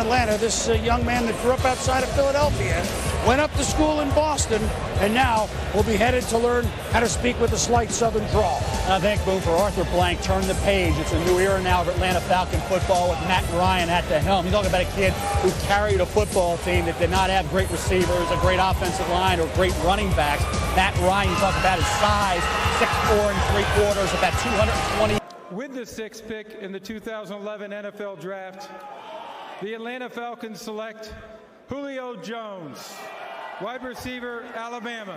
Atlanta. This young man that grew up outside of Philadelphia, went up to school in Boston, and now will be headed to learn how to speak with a slight Southern drawl. I think, Boo, for Arthur Blank, turn the page. It's a new era now of Atlanta Falcon football with Matt Ryan at the helm. You're talking about a kid who carried a football team that did not have great receivers, a great offensive line, or great running backs. Matt Ryan, you talk about his size, 6'4" and 3/4, about 220. With the 6th pick in the 2011 NFL Draft, the Atlanta Falcons select Julio Jones, wide receiver, Alabama.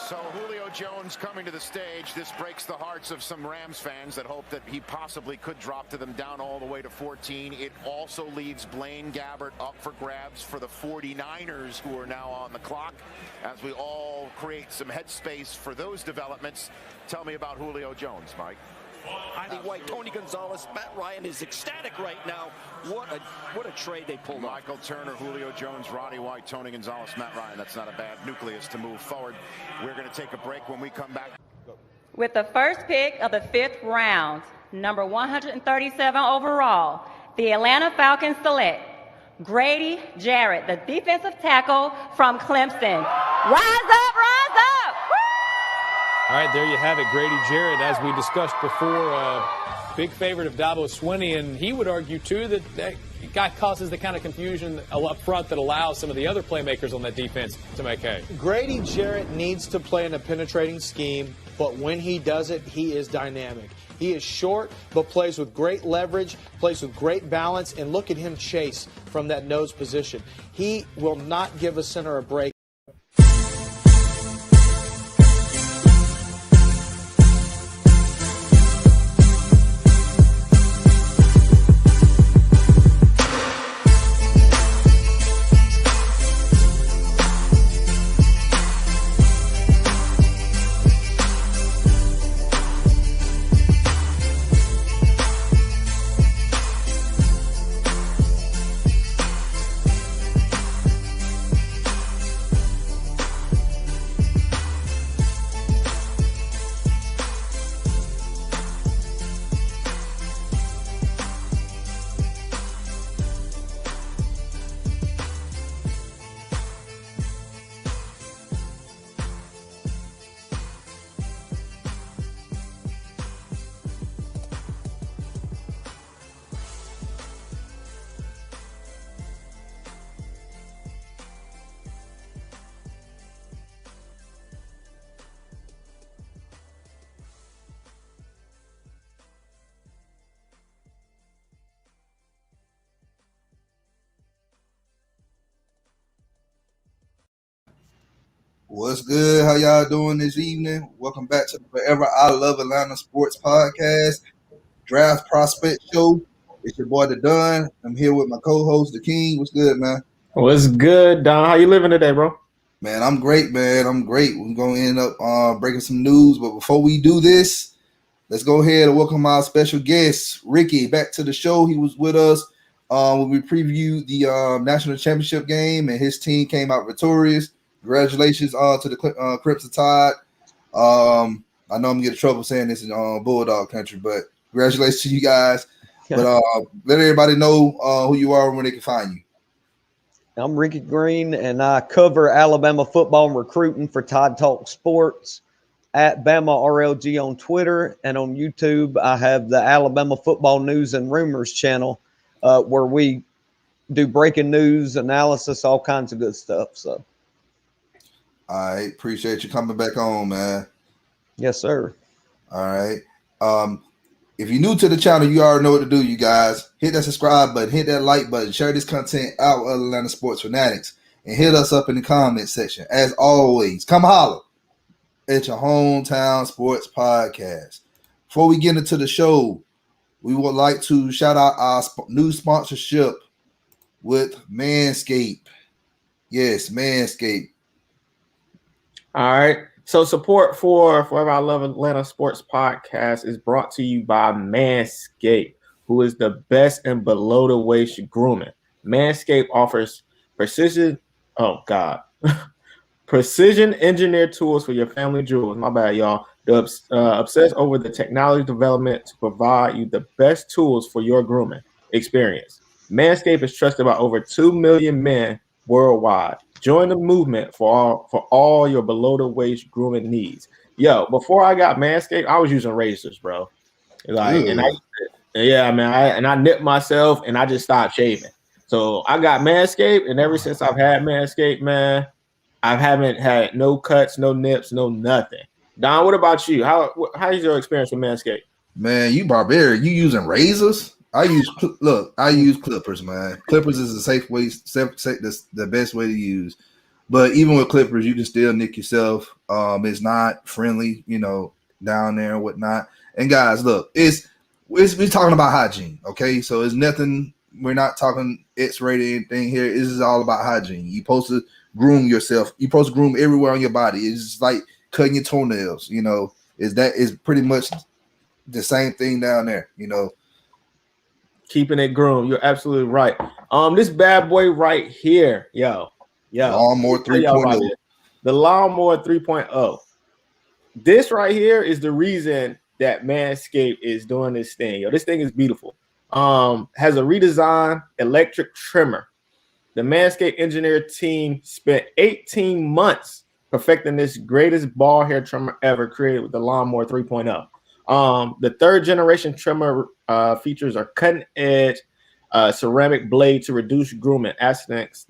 So Julio Jones coming to the stage. This breaks the hearts of some Rams fans that hope that he possibly could drop to them down all the way to 14. It also leaves Blaine Gabbert up for grabs for the 49ers, who are now on the clock, as we all create some headspace for those developments. Tell me about Julio Jones, Mike. Roddy White, Tony Gonzalez, Matt Ryan is ecstatic right now. What a trade they pulled off. Michael Turner, Julio Jones, Roddy White, Tony Gonzalez, Matt Ryan. That's not a bad nucleus to move forward. We're going to take a break. When we come back. With the first pick of the 5th round, number 137 overall, the Atlanta Falcons select Grady Jarrett, the defensive tackle from Clemson. Rise up, rise up! All right, there you have it, Grady Jarrett, as we discussed before, big favorite of Dabo Swinney, and he would argue, too, that guy causes the kind of confusion up front that allows some of the other playmakers on that defense to make hay. Grady Jarrett needs to play in a penetrating scheme, but when he does it, he is dynamic. He is short, but plays with great leverage, plays with great balance, and look at him chase from that nose position. He will not give a center a break. What's good? How y'all doing this evening? Welcome back to the Forever I Love Atlanta Sports Podcast, Draft Prospect Show. It's your boy, The Don. I'm here with my co-host, The King. What's good, man? What's good, Don? How you living today, bro? Man, I'm great, man. I'm great. We're going to end up breaking some news. But before we do this, let's go ahead and welcome our special guest, Ricky, back to the show. He was with us when we previewed the national championship game, and his team came out victorious. Congratulations to the Crimson Tide. I know I'm going to get in trouble saying this in Bulldog country, but congratulations to you guys. But let everybody know who you are and where they can find you. I'm Ricky Green, and I cover Alabama football and recruiting for Tide Talk Sports at Bama RLG on Twitter, and on YouTube I have the Alabama Football News and Rumors channel where we do breaking news, analysis, all kinds of good stuff. So. All right, appreciate you coming back on, man. Yes, sir. All right. If you're new to the channel, you already know what to do, you guys. Hit that subscribe button, hit that like button, share this content out with Atlanta sports fanatics, and hit us up in the comment section. As always, come holler at your hometown sports podcast. Before we get into the show, we would like to shout out our new sponsorship with Manscaped. Yes, Manscaped. All right. So support for Forever I Love Atlanta Sports Podcast is brought to you by Manscaped, who is the best in below the waist grooming. Manscaped offers precision engineered tools for your family jewels. My bad, y'all. Obsess over the technology development to provide you the best tools for your grooming experience. Manscaped is trusted by over 2 million men worldwide. Join the movement for all your below the waist grooming needs. Yo, before I got Manscaped, I was using razors, bro. Like, and I nipped myself and I just stopped shaving. So I got Manscaped, and ever since I've had Manscaped, man, I haven't had no cuts, no nips, no nothing. Don, what about you? How's your experience with Manscaped? Man, you barbarian. You using razors? I use clippers, man. Clippers is a safe way, the best way to use. But even with clippers, you can still nick yourself. It's not friendly, down there and whatnot. And guys, look, we're talking about hygiene, okay? So it's nothing. We're not talking X-rated anything here. This is all about hygiene. You're supposed to groom yourself. You're supposed to groom everywhere on your body. It's just like cutting your toenails. Is pretty much the same thing down there. Keeping it groomed. You're absolutely right. This bad boy right here, yo. Lawnmower 3.0. The Lawnmower 3.0. This right here is the reason that Manscaped is doing this thing. Yo, this thing is beautiful. Has a redesigned electric trimmer. The Manscaped engineer team spent 18 months perfecting this greatest ball hair trimmer ever created with the Lawnmower 3.0. The third generation trimmer features a cutting edge ceramic blade to reduce grooming accidents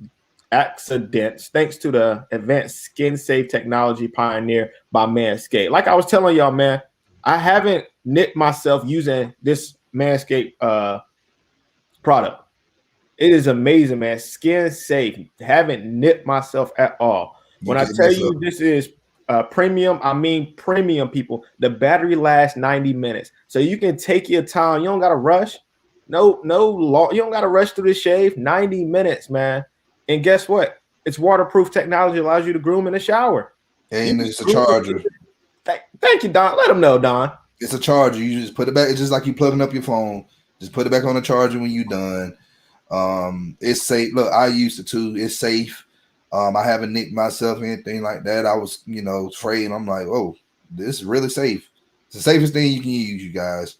thanks to the advanced skin safe technology pioneered by Manscaped. Like I was telling y'all, man, I haven't nipped myself using this Manscaped product. It is amazing, man. Skin safe. Haven't nipped myself at all. When I tell you this is premium, I mean premium, people. The battery lasts 90 minutes. So you can take your time. You don't got to rush. No, you don't got to rush through the shave. 90 minutes, man. And guess what? It's waterproof technology, allows you to groom in the shower. And it's a charger. Thank you, Don. Let them know, Don. It's a charger. You just put it back. It's just like you plugging up your phone. Just put it back on the charger when you're done. It's safe. Look, I used it too. It's safe. I haven't nicked myself or anything like that. I was, afraid. I'm like, oh, this is really safe. It's the safest thing you can use, you guys.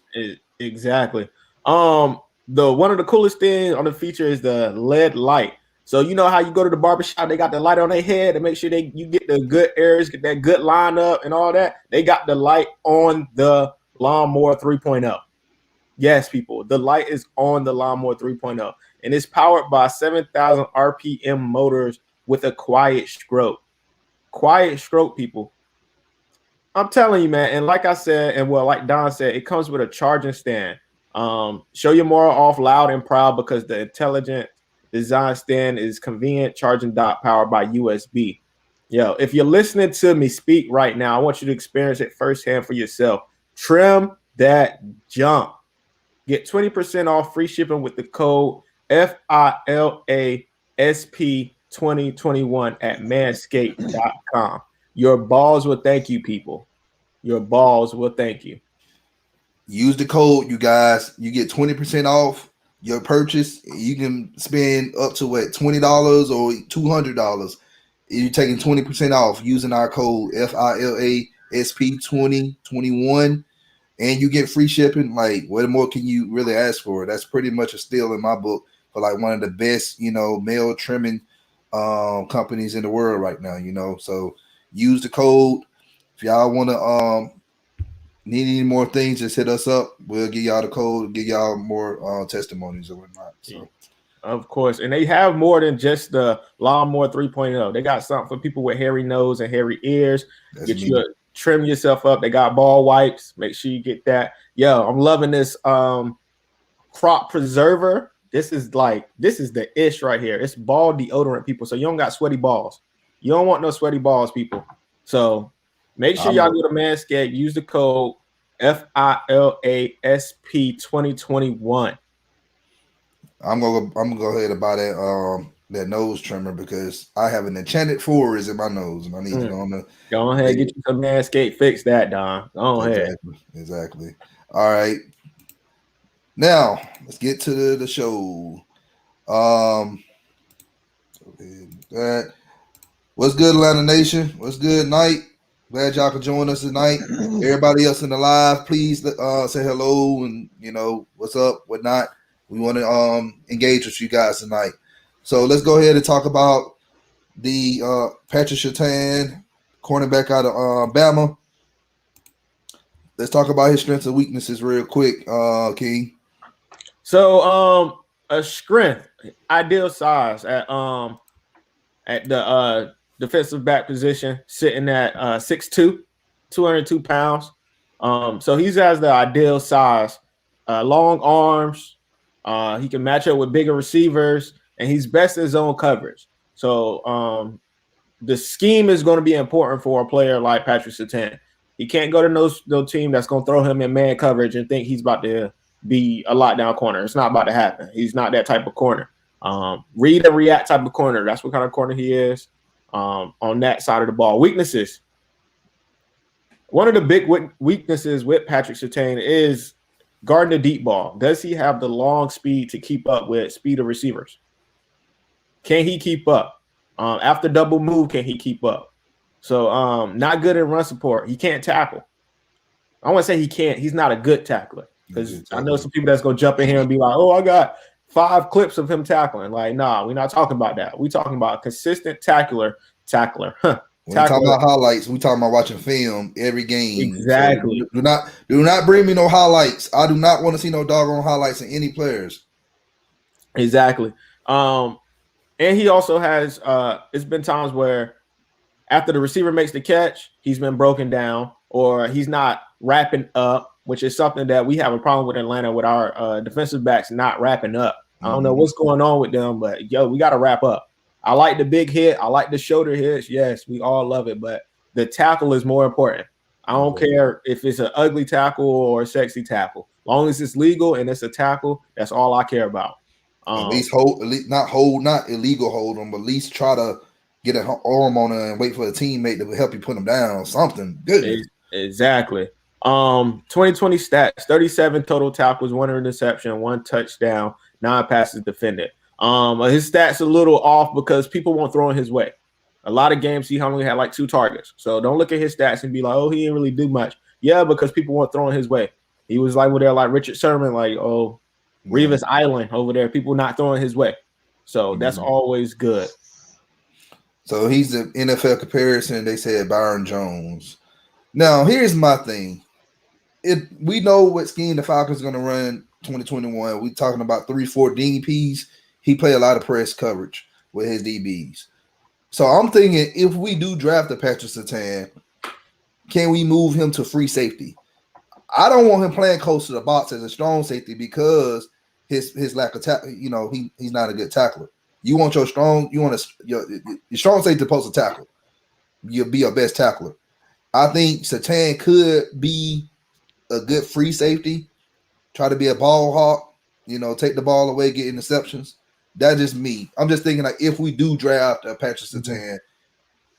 Exactly. One of the coolest things on the feature is the LED light. So you know how you go to the barbershop, they got the light on their head to make sure you get the good areas, get that good lineup and all that. They got the light on the Lawnmower 3.0. Yes, people, the light is on the Lawnmower 3.0, and it's powered by 7,000 RPM motors with a quiet stroke. Quiet stroke, people. I'm telling you, man. And like I said, and like Don said, it comes with a charging stand. Show your moral off loud and proud because the intelligent design stand is convenient charging dock powered by USB. Yo, if you're listening to me speak right now, I want you to experience it firsthand for yourself. Trim that jump. Get 20% off free shipping with the code FILASP2021 at manscaped.com. Your balls will thank you, people. Your balls will thank you. Use the code, you guys. You get 20% off your purchase. You can spend up to $20 or $200. You're taking 20% off using our code FILASP2021, and you get free shipping. Like, what more can you really ask for? That's pretty much a steal in my book for like one of the best, male trimming companies in the world right now. So use the code. If y'all want to need any more things, just hit us up. We'll give y'all the code, give y'all more testimonies or whatnot. So, of course. And they have more than just the Lawnmower 3.0. They got something for people with hairy nose and hairy ears. Trim yourself up. They got ball wipes. Make sure you get that. Yo, I'm loving this crop preserver. This is the ish right here. It's ball deodorant, people. So you don't got sweaty balls. You don't want no sweaty balls, people. So make sure y'all go to Manscaped. Use the code FILASP2021. I'm gonna go ahead and buy that nose trimmer because I have an enchanted forest in my nose and I need to go ahead, get you some Manscaped. Fix that, Don. Go ahead. Exactly. All right. Now let's get to the show. What's good, Atlanta Nation? What's good, night? Glad y'all could join us tonight. Everybody else in the live, please say hello and what's up, whatnot. We want to engage with you guys tonight. So let's go ahead and talk about the Patrick Surtain, cornerback out of Bama. Let's talk about his strengths and weaknesses real quick, King. So a strength, ideal size at the defensive back position, sitting at 6'2", 202 pounds. So he has the ideal size, long arms. He can match up with bigger receivers, and he's best in zone coverage. So the scheme is going to be important for a player like Patrick Surtain. He can't go to no team that's going to throw him in man coverage and think he's about to be a lockdown corner. It's not about to happen. He's not that type of corner. Read and react type of corner. That's what kind of corner he is on that side of the ball. Weaknesses. One of the big weaknesses with Patrick Surtain is guarding the deep ball. Does he have the long speed to keep up with speed of receivers? Can he keep up? After double move, can he keep up? So not good in run support. He can't tackle. I want to say he can't. He's not a good tackler, because I know some people that's going to jump in here and be like, oh, I got 5 clips of him tackling. Like, nah, we're not talking about that. We're talking about consistent tackler. When we talking about highlights, we talking about watching film every game. Exactly. So do not bring me no highlights. I do not want to see no doggone highlights in any players. Exactly. And he also has it's been times where after the receiver makes the catch, he's been broken down, or he's not wrapping up, which is something that we have a problem with Atlanta, with our defensive backs not wrapping up. I don't know what's going on with them, but we got to wrap up. I like the big hit. I like the shoulder hits. Yes, we all love it, but the tackle is more important. I don't care if it's an ugly tackle or a sexy tackle. As long as it's legal and it's a tackle, that's all I care about. At least not illegal hold them, but at least try to get an arm on her and wait for a teammate to help you put them down. Something good. Exactly. 2020 stats: 37 total tackles, 1 interception, 1 touchdown, 9 passes defended. His stats a little off because people won't throw in his way. A lot of games he only had like 2 targets. So don't look at his stats and be like, oh, he didn't really do much. Yeah, because people weren't throwing his way. He was like with there like Richard Sherman, like Revis Island over there, people not throwing his way. So that's always good. So he's the NFL comparison. They said Byron Jones. Now, here's my thing. We know what scheme the Falcons are going to run 2021. We're talking about 3-4 DBs. He play a lot of press coverage with his DBs. So I'm thinking, if we do draft a Patrick Surtain, can we move him to free safety? I don't want him playing close to the box as a strong safety because his lack of tackle. He's not a good tackler. You want your strong safety supposed to tackle. You'll be your best tackler. I think Surtain could be a good free safety. Try to be a ball hawk. Take the ball away, get interceptions. That's just me. I'm just thinking, like, if we do draft a Patrick Surtain,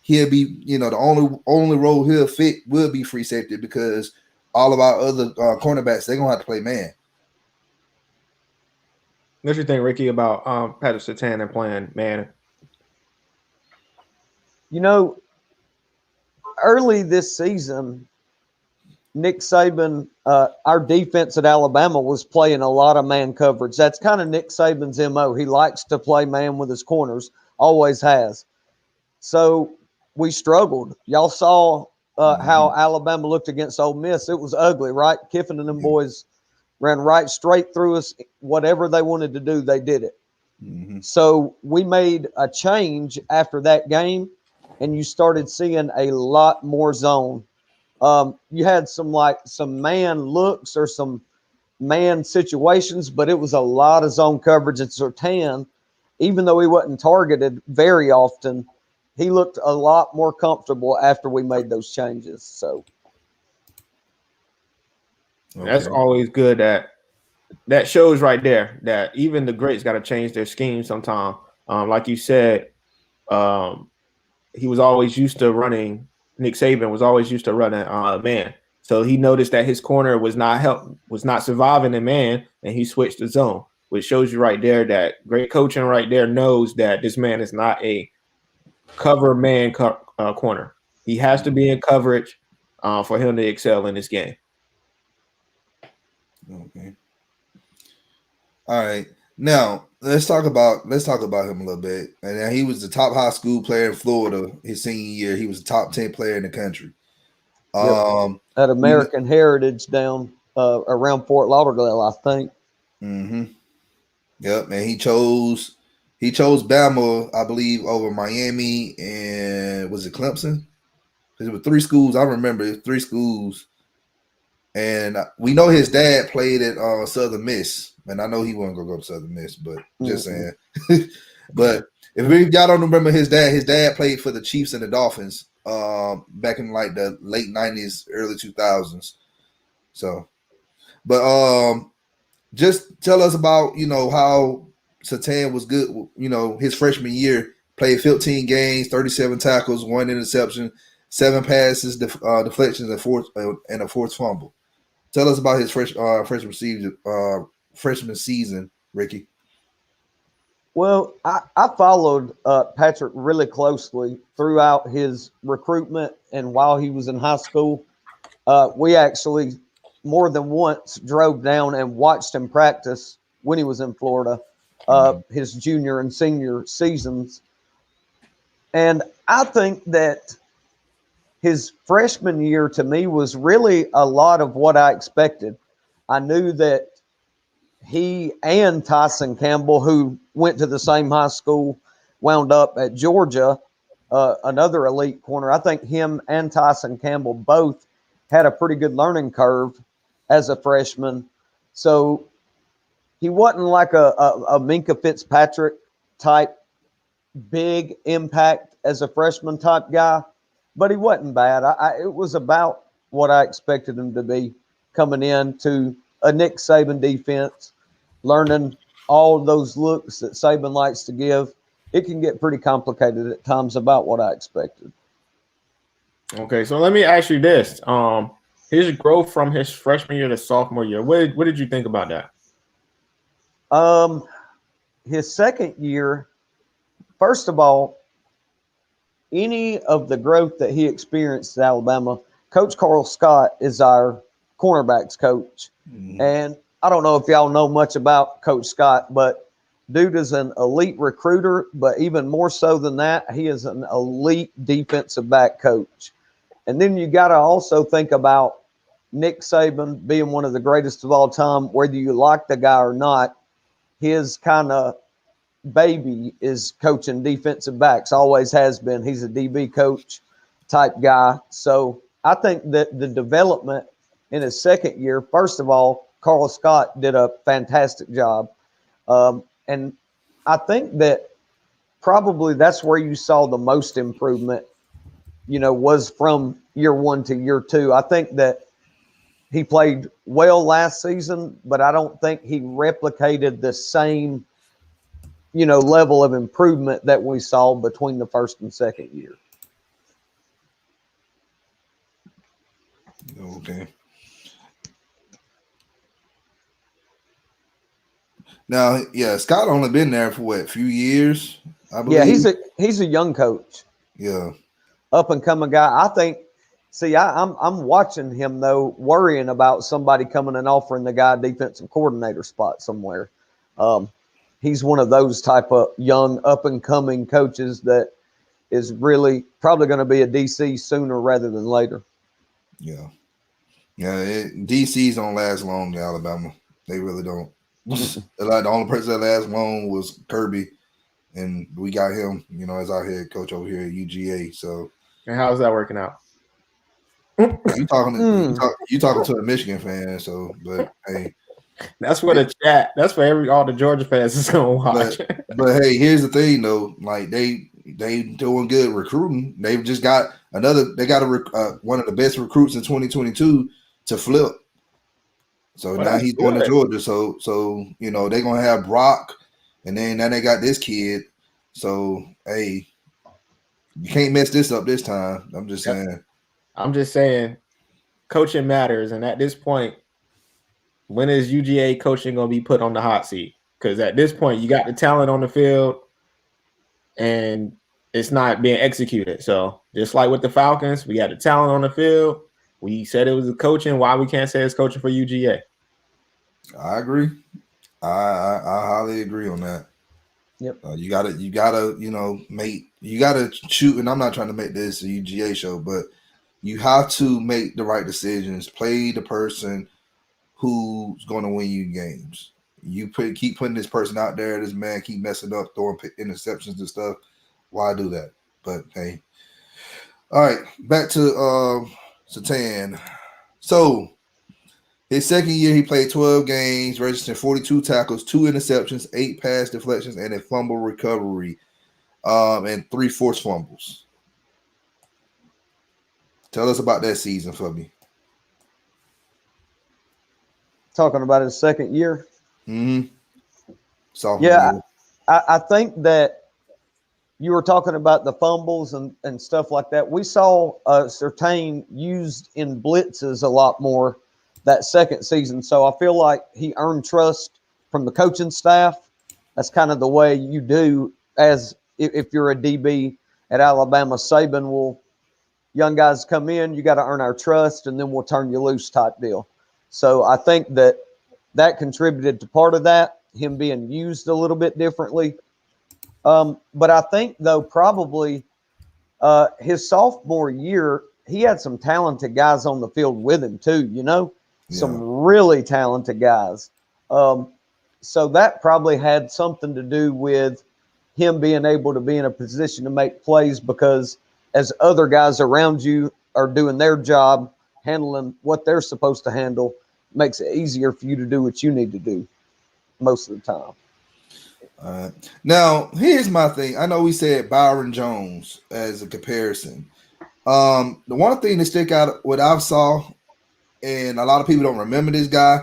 he'll be, the only role he'll fit will be free safety, because all of our other cornerbacks, they're gonna have to play man. What you think, Ricky, about Patrick Surtain and playing man? Early this season, Nick Saban, our defense at Alabama was playing a lot of man coverage. That's kind of Nick Saban's MO. He likes to play man with his corners, always has. So we struggled. Y'all saw how Alabama looked against Ole Miss. It was ugly, right? Kiffin and them boys ran right straight through us. Whatever they wanted to do, they did it. So we made a change after that game, and you started seeing a lot more zone. You had some man looks or some man situations, but it was a lot of zone coverage. And Surtain, even though he wasn't targeted very often, he looked a lot more comfortable after we made those changes. So that's always good. That shows right there that even the greats got to change their scheme sometime. Like you said, he was always used to running. Nick Saban was always used to running man. So he noticed that his corner was not surviving in man, and he switched to zone, which shows you right there that great coaching right there knows that this man is not a cover man corner. He has to be in coverage for him to excel in this game. Okay. All right. Now let's talk about him a little bit. And he was the top high school player in Florida his senior year. He was the top 10 player in the country. At American Heritage down around Fort Lauderdale, I think. Mm-hmm. Yep, and he chose Bama, I believe, over Miami and was it Clemson? There were 3 schools. I remember 3 schools. And we know his dad played at Southern Miss. And I know he wasn't gonna go to Southern Miss, but just saying. But if y'all don't remember his dad played for the Chiefs and the Dolphins back in like the late 90s, early 2000s. So, but just tell us about, how Surtain was good, his freshman year, played 15 games, 37 tackles, 1 interception, 7 passes, deflections, and a fourth fumble. Tell us about his freshman season, Ricky. Well, I followed Patrick really closely throughout his recruitment and while he was in high school. We actually more than once drove down and watched him practice when he was in Florida, his junior and senior seasons. And I think that his freshman year to me was really a lot of what I expected. I knew that he and Tyson Campbell, who went to the same high school, wound up at Georgia, another elite corner. I think him and Tyson Campbell both had a pretty good learning curve as a freshman. So he wasn't like a Minkah Fitzpatrick type big impact as a freshman type guy, but he wasn't bad. It was about what I expected him to be coming into a Nick Saban defense, learning all those looks that Saban likes to give. It can get pretty complicated at times, about what I expected. Okay, so let me ask you this. His growth from his freshman year to sophomore year, what did you think about that? His second year, first of all, any of the growth that he experienced at Alabama, Coach Carl Scott is our cornerbacks coach. Mm-hmm. And I don't know if y'all know much about Coach Scott, but dude is an elite recruiter, but even more so than that, he is an elite defensive back coach. And then you got to also think about Nick Saban being one of the greatest of all time, whether you like the guy or not. His kind of baby is coaching defensive backs, always has been. He's a DB coach type guy. So I think that the development in his second year, first of all, Carl Scott did a fantastic job. And I think that probably that's where you saw the most improvement, was from year 1 to year 2. I think that he played well last season, but I don't think he replicated the same, level of improvement that we saw between the first and second year. Okay. Now, yeah, Scott only been there for what, a few years, I believe. Yeah, he's a young coach. Yeah. Up and coming guy. I think. See, I'm watching him though, worrying about somebody coming and offering the guy a defensive coordinator spot somewhere. He's one of those type of young up and coming coaches that is really probably going to be a DC sooner rather than later. Yeah. Yeah, DCs don't last long in Alabama. They really don't. Like the only person that lasts long was Kirby, and we got him, as our head coach over here at UGA. So, and how's that working out? You talking to a Michigan fan, so but hey, that's for the chat. That's for all the Georgia fans is gonna watch. But hey, here's the thing though, like they doing good recruiting. They've just got they got one of the best recruits in 2022 to flip. So now he's going to Georgia. So they're gonna have Brock, and then now they got this kid. So hey, you can't mess this up this time. I'm just saying. I'm just saying, coaching matters, and at this point, when is UGA coaching going to be put on the hot seat? Because at this point, you got the talent on the field, and it's not being executed. So just like with the Falcons, we got the talent on the field. We said it was the coaching. Why we can't say it's coaching for UGA? I agree. I highly agree on that. Yep. You gotta shoot. And I'm not trying to make this a UGA show, but you have to make the right decisions. Play the person who's going to win you games. Keep putting this person out there. This man keep messing up, throwing interceptions and stuff. Why do that? But hey, all right. Back to Surtain. So his second year, he played 12 games, registered 42 tackles, 2 interceptions, 8 pass deflections, and a fumble recovery, and 3 forced fumbles. Tell us about that season for me. Talking about his second year. Mm-hmm. I think that you were talking about the fumbles and stuff like that. We saw Surtain used in blitzes a lot more that second season. So I feel like he earned trust from the coaching staff. That's kind of the way you do as if you're a DB at Alabama. Saban will, young guys come in, you got to earn our trust, and then we'll turn you loose type deal. So I think that contributed to part of that, him being used a little bit differently. But I think, though, probably his sophomore year, he had some talented guys on the field with him too, some really talented guys. So that probably had something to do with him being able to be in a position to make plays, because as other guys around you are doing their job, handling what they're supposed to handle, makes it easier for you to do what you need to do most of the time. All right. Now, here's my thing. I know we said Byron Jones as a comparison. The one thing that stick out, what I've saw, and a lot of people don't remember this guy,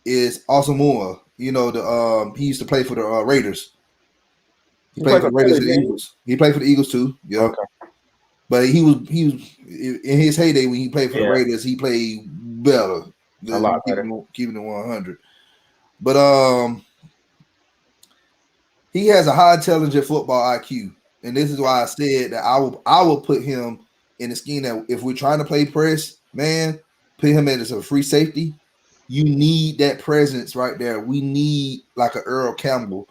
is Asamoah. He used to play for the Raiders. He played for the Raiders and the Eagles. He played for the Eagles too. Yeah. Okay. But he was in his heyday when he played for the Raiders. He played better, a lot better, keeping it 100. But he has a high intelligent football IQ, and this is why I said that I will put him in the scheme that if we're trying to play press, man, put him as a free safety. You need that presence right there. We need like an Earl Campbell,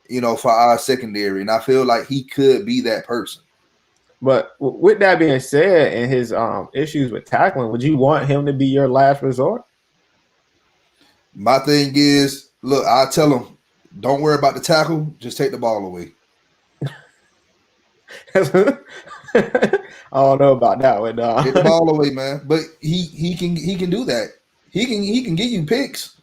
for our secondary, and I feel like he could be that person. But with that being said, and his issues with tackling, would you want him to be your last resort? My thing is, look, I tell him, don't worry about the tackle, just take the ball away. I don't know about that one. Get the ball away, man. But he can do that. He can give you picks.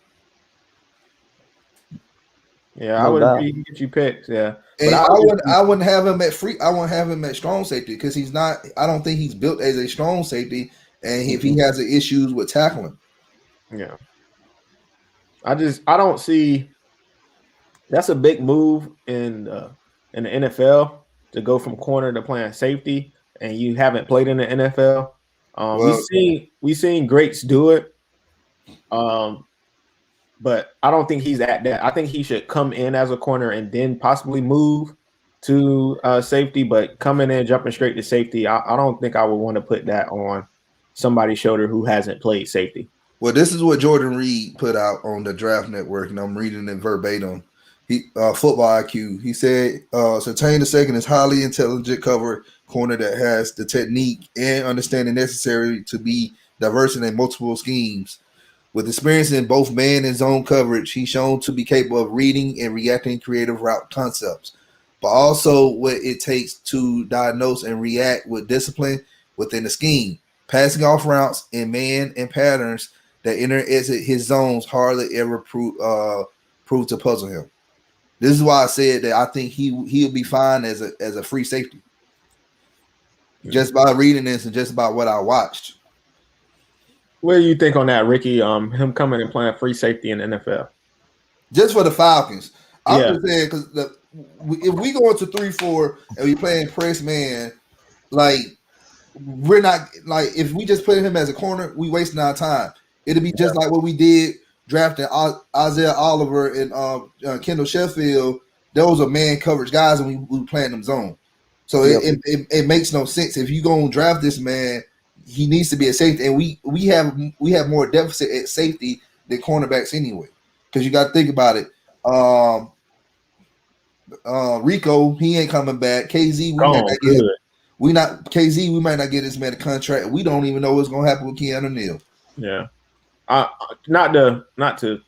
Yeah, I would agree. He can get you picks. Yeah, and I wouldn't have him at free. I wouldn't have him at strong safety because he's not. I don't think he's built as a strong safety, and if he has issues with tackling. Yeah, I don't see. That's a big move in the NFL to go from corner to playing safety, and you haven't played in the NFL. We've seen greats do it, but I don't think he's at that. I think he should come in as a corner and then possibly move to safety. But coming in, jumping straight to safety, I don't think I would want to put that on somebody's shoulder who hasn't played safety. Well, this is what Jordan Reed put out on the Draft Network, and I'm reading it verbatim. Football IQ. He said, Surtain II is highly intelligent cover corner that has the technique and understanding necessary to be diverse in multiple schemes. With experience in both man and zone coverage, he's shown to be capable of reading and reacting creative route concepts, but also what it takes to diagnose and react with discipline within the scheme. Passing off routes in man and patterns that enter and exit his zones hardly ever prove to puzzle him. This is why I said that I think he'll be fine as a free safety. Just by reading this and just about what I watched. What do you think on that, Ricky? Him coming and playing free safety in the NFL? Just for the Falcons. I'm just saying because if we go into 3-4 and we playing press man, like we're not like if we just put him as a corner, we wasting our time. It'll be just like what we did drafting Isaiah Oliver and Kendall Sheffield. Those are man coverage guys, and we playing them zone. So it makes no sense if you go and draft this man. He needs to be a safety, and we have more deficit at safety than cornerbacks anyway. Because you got to think about it. Rico, he ain't coming back. KZ, we might not get this man a contract. We don't even know what's gonna happen with Keanu Neal. Yeah. Not to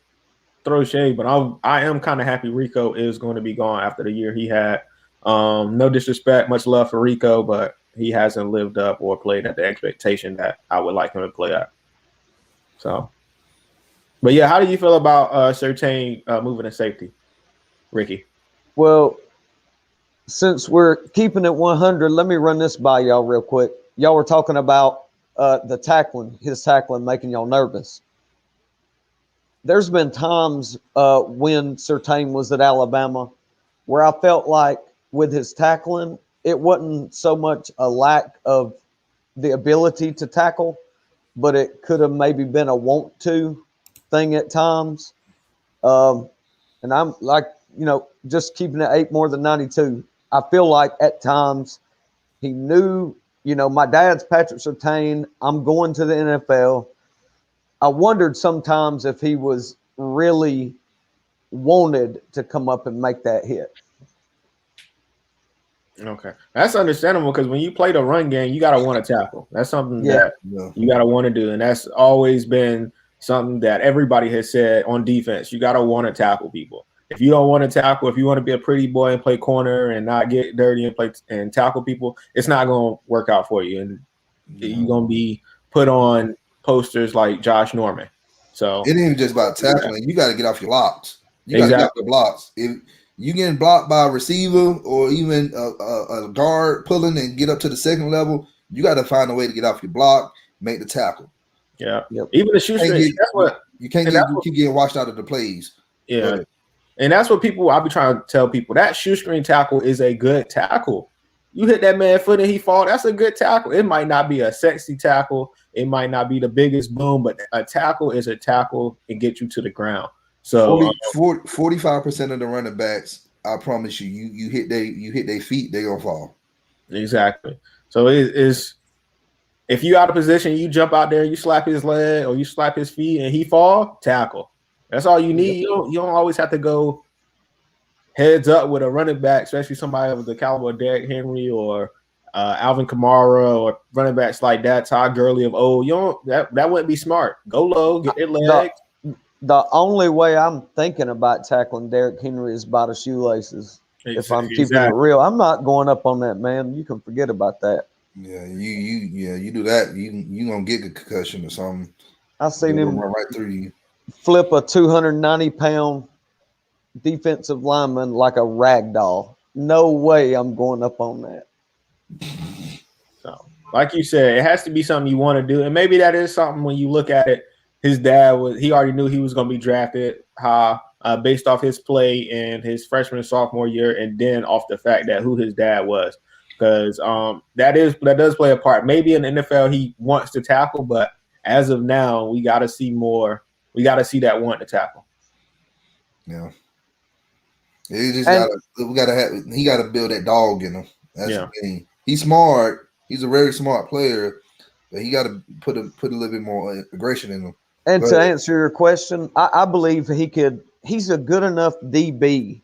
throw shade, but I am kind of happy Rico is going to be gone after the year he had. No disrespect, much love for Rico, but he hasn't lived up or played at the expectation that I would like him to play at. So, but yeah, how do you feel about Surtain moving to safety, Ricky? Well, since we're keeping it 100, let me run this by y'all real quick. Y'all were talking about his tackling making y'all nervous. There's been times when Surtain was at Alabama where I felt like with his tackling, it wasn't so much a lack of the ability to tackle, but it could have maybe been a want to thing at times. And I'm like, just keeping it 8 more than 92. I feel like at times he knew, my dad's Patrick Surtain. I'm going to the NFL. I wondered sometimes if he was really wanted to come up and make that hit. Okay. That's understandable because when you play the run game, you got to want to tackle. That's something that you got to want to do. And that's always been something that everybody has said on defense. You got to want to tackle people. If you don't want to tackle, if you want to be a pretty boy and play corner and not get dirty and play and tackle people, it's not going to work out for you. And you're going to be put on posters like Josh Norman. So it ain't even just about tackling. You got to get off your blocks. You got to get off the blocks. If you getting blocked by a receiver or even a guard pulling and get up to the second level, you got to find a way to get off your block, make the tackle. Yeah. Yep. Even the shoestring. You can't keep getting washed out of the plays. Yeah. And that's what I'll be trying to tell people. That shoestring tackle is a good tackle. You hit that man foot and he fall, that's a good tackle. It might not be a sexy tackle. It might not be the biggest boom, but a tackle is a tackle and get you to the ground. So 45% of the running backs, I promise you hit their feet, they're gonna fall. Exactly. So it is if you out of position, you jump out there, you slap his leg or you slap his feet and he fall, tackle. That's all you need. You don't always have to go heads up with a running back, especially somebody with the caliber of Derrick Henry or Alvin Kamara or running backs like that, Todd Gurley of old. That wouldn't be smart. Go low, get their legs. The only way I'm thinking about tackling Derrick Henry is by the shoelaces. If I'm keeping it real, I'm not going up on that man. You can forget about that. Yeah, you do that, you gonna get a concussion or something. I seen him run right through you. Flip a 290-pound defensive lineman like a rag doll. No way I'm going up on that. So, like you said, it has to be something you want to do. And maybe that is something when you look at it, his dad he already knew he was going to be drafted based off his play in his freshman and sophomore year, and then off the fact that who his dad was. Because that does play a part. Maybe in the NFL he wants to tackle, but as of now, we got to see more. We got to see that want to tackle. Yeah. He got to build that dog in him. That's the thing. He's smart. He's a very smart player, but he got to put a little bit more aggression in him. And to answer your question, I believe he's a good enough DB.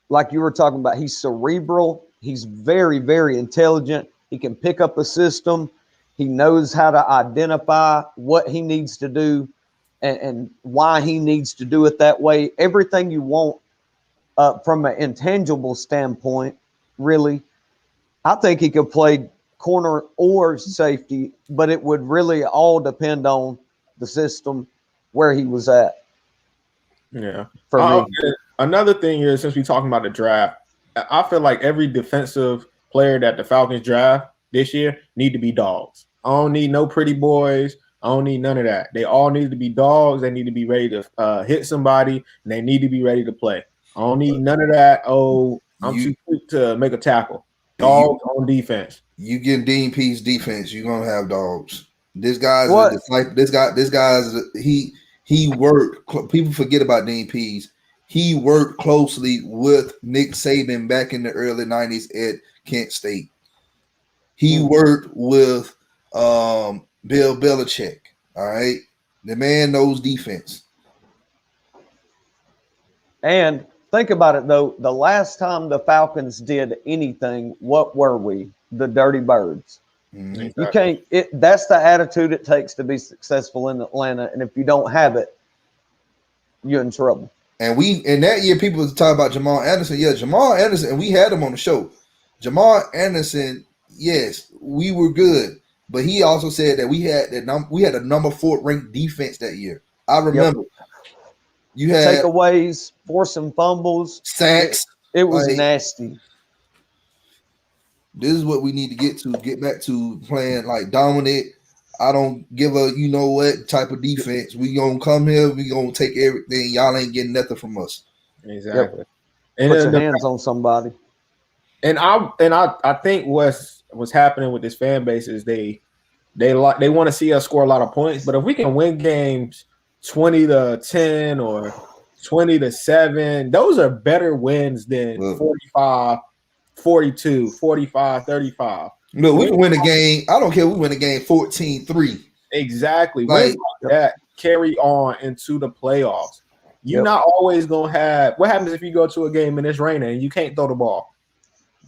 Like you were talking about, he's cerebral. He's very, very intelligent. He can pick up a system. He knows how to identify what he needs to do and why he needs to do it that way. Everything you want from an intangible standpoint, really. I think he could play corner or safety, but it would really all depend on the system where he was at. Yeah. Another thing is, since we're talking about the draft, I feel like every defensive player that the Falcons draft this year need to be dogs. I don't need no pretty boys. I don't need none of that. They all need to be dogs. They need to be ready to hit somebody, and they need to be ready to play. I don't need none of that. Oh, I'm too quick to make a tackle. Dogs on defense. You get Dean Pease defense, you're gonna have dogs. This guy's he worked. People forget about Dean Pease. He worked closely with Nick Saban back in the early 90s at Kent State. He worked with Bill Belichick. All right. The man knows defense. And think about it, though. The last time the Falcons did anything, what were we? The Dirty Birds. Exactly. You can't. That's the attitude it takes to be successful in Atlanta. And if you don't have it, you're in trouble. And in that year, people was talking about Jamal Anderson. Yeah, Jamal Anderson, and we had him on the show. Jamal Anderson, yes, we were good, but he also said that we had a number 4 ranked defense that year. I remember. Yep. You had takeaways, forcing fumbles, sacks. It was nasty. This is what we need to get back to playing like dominant. I don't give a you know what type of defense. We gonna come here. We gonna take everything. Y'all ain't getting nothing from us. Exactly. Yep. And put your hands on somebody. And I think what's happening with this fan base is they want to see us score a lot of points. But if we can win games 20-10 or 20-7, those are better wins than 45-42, 45-35. Look, we can win a game. I don't care. We win a game 14-3. Exactly. Like that carry on into the playoffs. You're not always gonna have. What happens if you go to a game and it's raining and you can't throw the ball?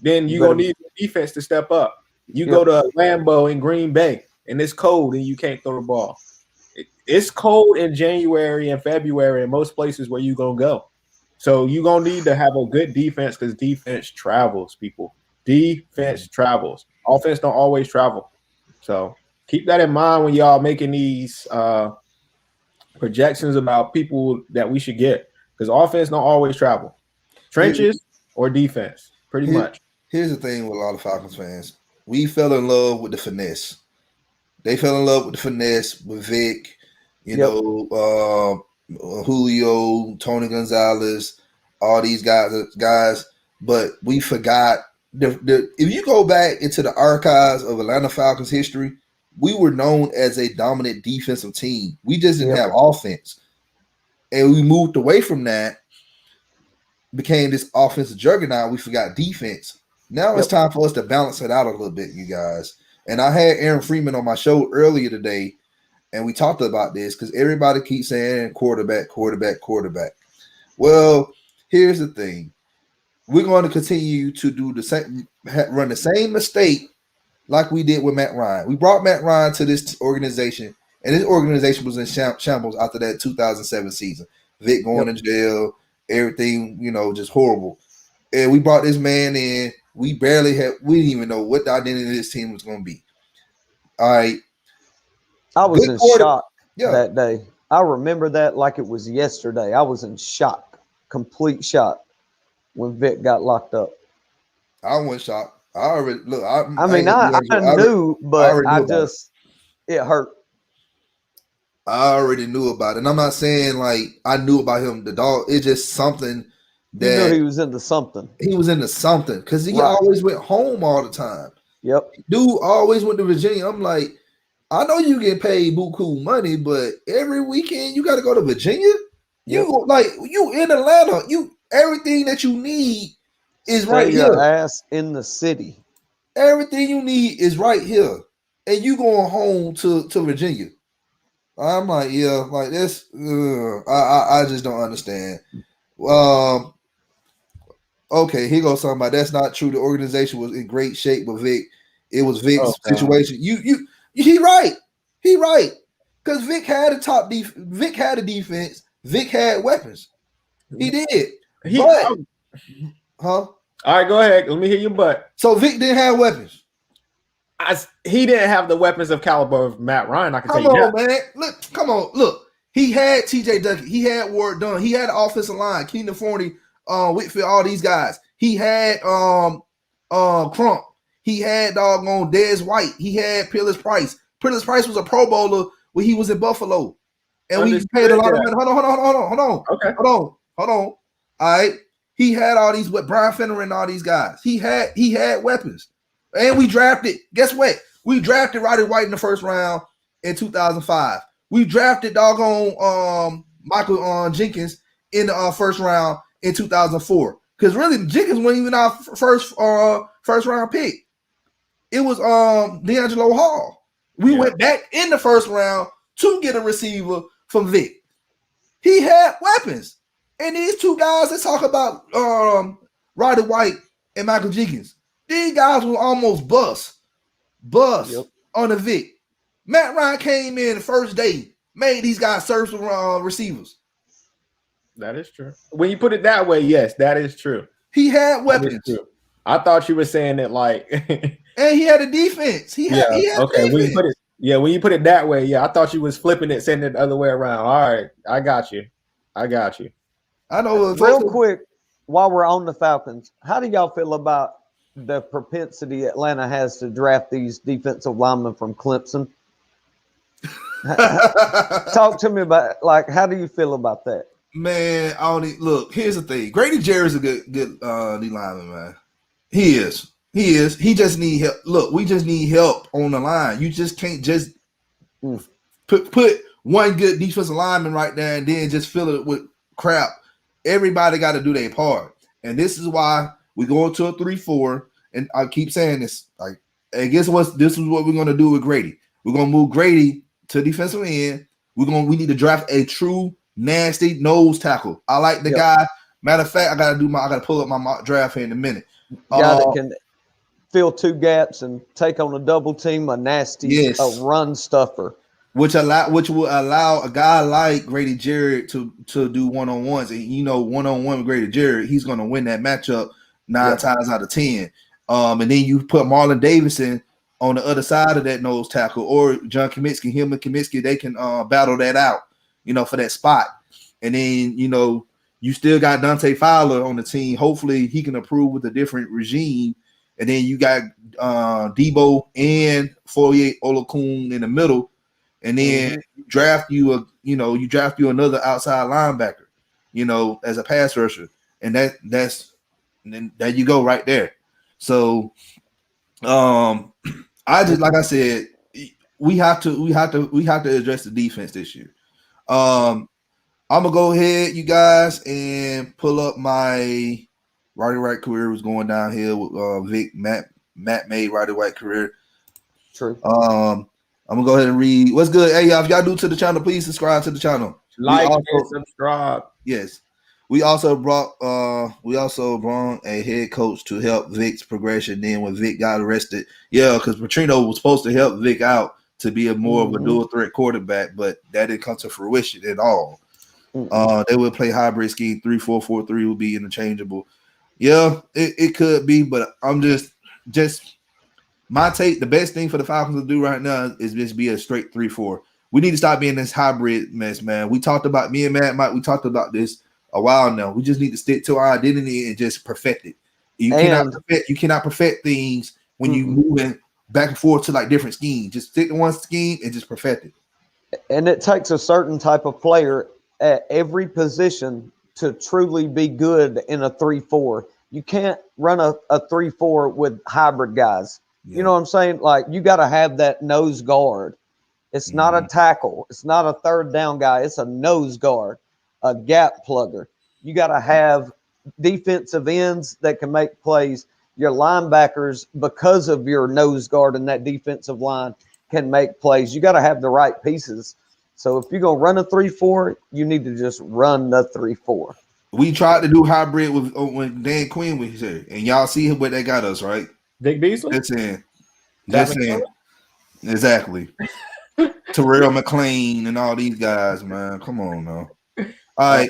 Then you're gonna need the defense to step up. You go to Lambeau in Green Bay and it's cold and you can't throw the ball. It's cold in January and February in most places where you're gonna go. So you're gonna need to have a good defense because defense travels, people. Defense travels. Offense don't always travel. So keep that in mind when y'all making these projections about people that we should get, because offense don't always travel. Trenches or defense, pretty much. Here's the thing with a lot of Falcons fans. We fell in love with the finesse. They fell in love with the finesse with Vic, Julio, Tony Gonzalez, all these guys. But we forgot if you go back into the archives of Atlanta Falcons history, we were known as a dominant defensive team. We just didn't have offense. And we moved away from that, became this offensive juggernaut. We forgot defense. Now it's time for us to balance it out a little bit, you guys. And I had Aaron Freeman on my show earlier today, and we talked about this because everybody keeps saying quarterback. Well, here's the thing. We're going to continue to do run the same mistake like we did with Matt Ryan. We brought Matt Ryan to this organization, and this organization was in shambles after that 2007 season. Vic going to jail, everything, just horrible. And we brought this man in. We didn't even know what the identity of this team was going to be. All right. I was in shock that day. I remember that like it was yesterday. I was in shock, complete shock when Vic got locked up. I wasn't shocked. I already look. I knew, but it hurt. I already knew about it. And I'm not saying like I knew about him. The dog. It's just something that you knew he was into something. He was into something because he always went home all the time. Yep. Dude always went to Virginia. I'm like, I know you get paid buku money, but every weekend you got to go to Virginia. You in Atlanta. Everything that you need is right here. Your ass in the city. Everything you need is right here, and you going home to Virginia. I'm like, like this. I just don't understand. Okay, here goes something about that's not true. The organization was in great shape with Vic. It was Vic's situation. He right. Because Vic had a top defense. Vic had a defense. Vic had weapons. He did. All right, go ahead. Let me hear your butt. So Vic didn't have weapons. He didn't have the weapons of caliber of Matt Ryan. I can tell you that. Come on, man. Look. He had T.J. Duckett. He had Ward Dunn. He had the offensive line. Keenan Forney, Whitfield, all these guys. He had Crump. He had doggone Dez White. He had Peerless Price. Peerless Price was a Pro Bowler when he was in Buffalo. And we paid a lot of money. Hold on. Okay. Hold on. All right. He had all these, Brian Fenner and all these guys. He had weapons. And we drafted, guess what? We drafted Roddy White in the first round in 2005. We drafted doggone Michael Jenkins in the first round in 2004. Because really, Jenkins wasn't even our first round pick. It was D'Angelo Hall. We went back in the first round to get a receiver from Vic. He had weapons. And these two guys, let's talk about Roddy White and Michael Jenkins. These guys were almost bust on the Vic. Matt Ryan came in the first day, made these guys serve some receivers. That is true. When you put it that way, yes, that is true. He had weapons. I thought you were saying that like, and he had a defense. He had okay. Defense. When you put it that way, I thought you was flipping it, saying it the other way around. All right, I got you. I know. Real quick, while we're on the Falcons, how do y'all feel about the propensity Atlanta has to draft these defensive linemen from Clemson? Talk to me about, like, how do you feel about that? Man, look, here's the thing. Grady Jarrett's a good D lineman, man. He is. He just need help. Look, we just need help on the line. You just can't just put one good defensive lineman right there and then just fill it with crap. Everybody got to do their part. And this is why we go into a 3-4. And I keep saying this. Like, and guess what? This is what we're going to do with Grady. We're going to move Grady to defensive end. We need to draft a true nasty nose tackle. I like the guy. Matter of fact, I gotta pull up my mock draft here in a minute. Guy that can fill two gaps and take on a double team, a nasty run stuffer. Which will allow a guy like Grady Jarrett to do one-on-ones. And one-on-one with Grady Jarrett, he's gonna win that matchup 9 times out of 10. And then you put Marlon Davidson on the other side of that nose tackle, or John Kaminsky, him and Kaminsky, they can battle that out, for that spot. And then, you still got Dante Fowler on the team. Hopefully he can improve with a different regime. And then you got Debo and Foye Olakun in the middle. And then you draft you another outside linebacker, as a pass rusher. And then there you go right there. So like I said, we have to address the defense this year. I'm gonna go ahead, you guys, and pull up my Roddy White career was going downhill with Vic. Matt made Roddy White career. True. I'm gonna go ahead and read. What's good? Hey, y'all, if y'all new to the channel, please subscribe to the channel. Like and subscribe. Yes. We also brought a head coach to help Vic's progression. Then when Vic got arrested, because Petrino was supposed to help Vic out to be more of a dual threat quarterback, but that didn't come to fruition at all. They would play hybrid scheme 3-4-4-3 would be interchangeable. Yeah, it could be, but I'm just my take. The best thing for the Falcons to do right now is just be a straight 3-4. We need to stop being this hybrid mess, man. We talked about me and Matt, Mike. We talked about this a while now. We just need to stick to our identity and just perfect it. You cannot perfect things when you moving back and forth to like different schemes. Just stick to one scheme and just perfect it. And it takes a certain type of player at every position to truly be good in a 3-4. You can't run a 3-4 with hybrid guys. You know what I'm saying? Like, you got to have that nose guard. It's not a tackle. It's not a third down guy. It's a nose guard, a gap plugger. You got to have defensive ends that can make plays. Your linebackers, because of your nose guard and that defensive line, can make plays. You got to have the right pieces. So if you're going to run a 3-4, you need to just run the 3-4. We tried to do hybrid when Dan Quinn was here, and y'all see what they got us, right? Vic Beasley? That's in. Exactly. Terrell McLean and all these guys, man. Come on now. All right.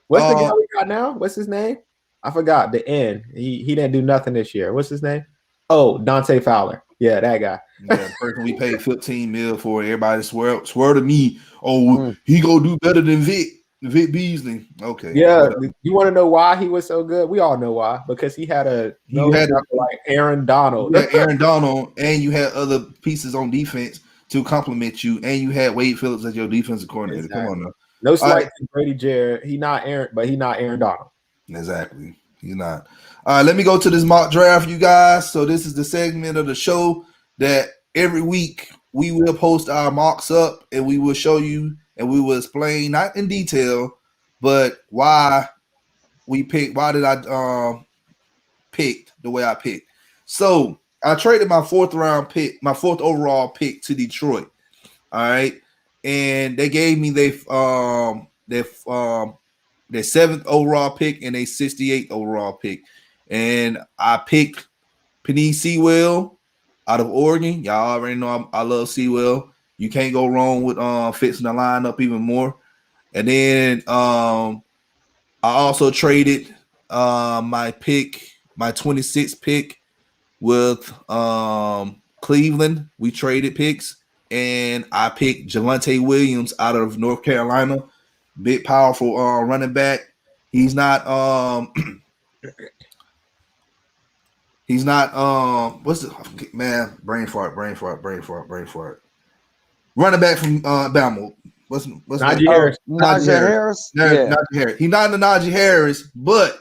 What's the guy we got now? What's his name? I forgot the end. He didn't do nothing this year. What's his name? Oh, Dante Fowler. Yeah, that guy. The person we paid $15 million for. Everybody swear to me. Oh, he gonna do better than Vic Beasley. Okay. Yeah. You want to know why he was so good? We all know why. Because he had like Aaron Donald. Aaron Donald, and you had other pieces on defense to complement you, and you had Wade Phillips as your defensive coordinator. Exactly. Come on now. No slight to Grady Jarrett. He's not Aaron Donald. Exactly. He's not. All right, let me go to this mock draft, you guys. So this is the segment of the show that every week we will post our mocks up, and we will show you and we will explain, not in detail, but why did I pick the way I picked. So I traded my fourth overall pick to Detroit. All right. And they gave me their their 7th overall pick and a 68th overall pick. And I picked Penei Sewell out of Oregon. Y'all already know I love Sewell. You can't go wrong with fixing the lineup even more. And then I also traded my 26th pick with Cleveland. We traded picks, and I picked Javonte Williams out of North Carolina. Big, powerful running back. He's not what's the man? Brain fart. Running back from Bama. What's Najee Harris? Najee Harris. Najee Harris. He's not the Najee Harris, but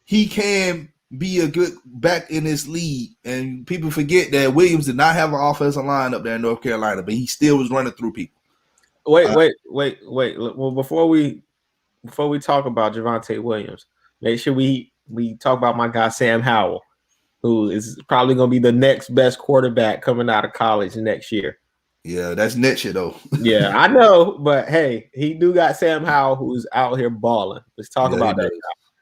he can be a good back in this league. And people forget that Williams did not have an offensive line up there in North Carolina, but he still was running through people. Wait. Well, before we talk about Javonte Williams, make sure we talk about my guy Sam Howell, who is probably going to be the next best quarterback coming out of college next year. Yeah, that's next year though. Yeah, I know, but hey, he do got Sam Howell who's out here balling. Let's talk about that.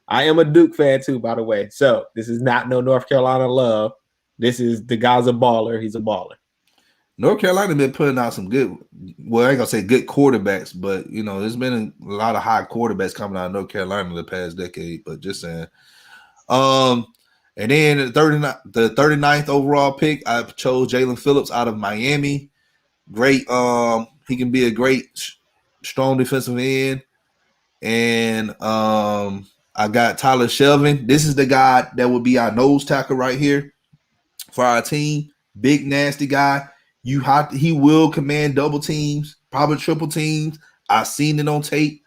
I am a Duke fan too, by the way. So this is not no North Carolina love. This is the guy's a baller. He's a baller. North Carolina been putting out some good, well, I ain't gonna say good quarterbacks, but you know, there's been a lot of high quarterbacks coming out of North Carolina the past decade. But just saying. And then the 39th overall pick, I chose Jalen Phillips out of Miami. Great, he can be a great, strong defensive end. And I got Tyler Shelvin. This is the guy that would be our nose tackle right here for our team. Big, nasty guy. He will command double teams, probably triple teams. I've seen it on tape.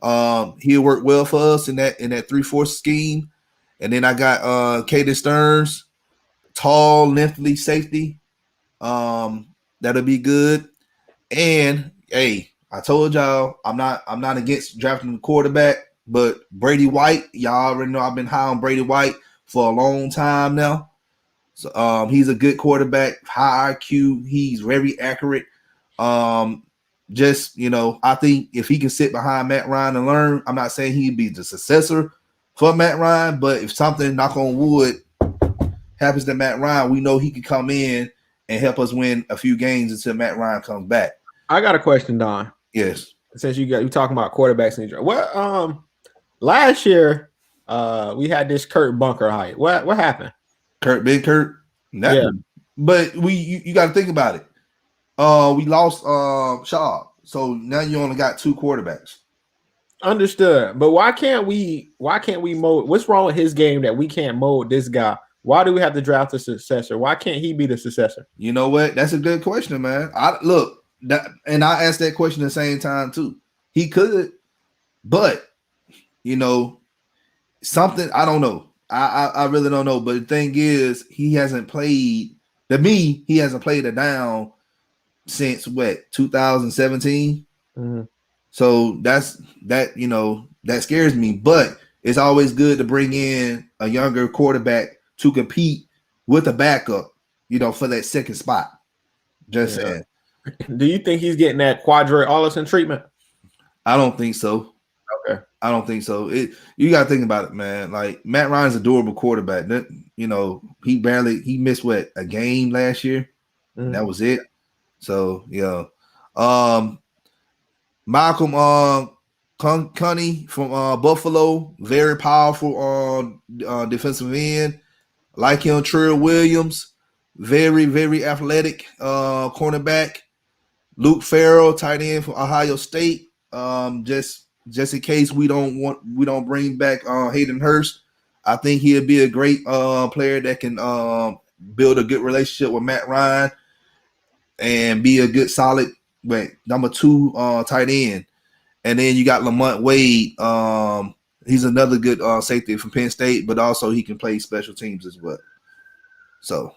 He'll work well for us in that 3-4 scheme. And then I got Caden Stearns, tall, lengthy safety. That'll be good. And hey, I told y'all I'm not against drafting a quarterback, but Brady White, y'all already know I've been high on Brady White for a long time now. So he's a good quarterback, high IQ. He's very accurate. Just, you know, I think if he can sit behind Matt Ryan and learn, I'm not saying he'd be the successor for Matt Ryan, but if something, knock on wood, happens to Matt Ryan, we know he can come in and help us win a few games until Matt Ryan comes back. I got a question, Don. Yes. Since you talking about quarterbacks in the draft. Well, last year we had this Kurt Bunker hype. What happened? Big Kurt? Yeah. But you got to think about it. We lost Shaw, so now you only got 2 quarterbacks. Understood. But why can't we mold? What's wrong with his game that we can't mold this guy? Why do we have to draft a successor? Why can't he be the successor? You know what? That's a good question, man. I asked that question at the same time too. He could, but you know, something I don't know. I really don't know. But the thing is, he hasn't played. To me, he hasn't played a down since 2017. Mm-hmm. So that you know, that scares me. But it's always good to bring in a younger quarterback to compete with a backup, you know, for that second spot. Just saying. Do you think he's getting that Quadre Allison treatment? I don't think so. Okay. I don't think so. You got to think about it, man. Like, Matt Ryan's a durable quarterback. You know, he missed a game last year. Mm-hmm. That was it. So, yeah. Malcolm Coney from Buffalo, very powerful on defensive end. Like him, Trill Williams, very, very athletic cornerback. Luke Farrell, tight end from Ohio State. Just in case we don't bring back Hayden Hurst, I think he'll be a great player that can build a good relationship with Matt Ryan and be a good solid number 2 tight end. And then you got Lamont Wade. He's another good safety from Penn State, but also he can play special teams as well. So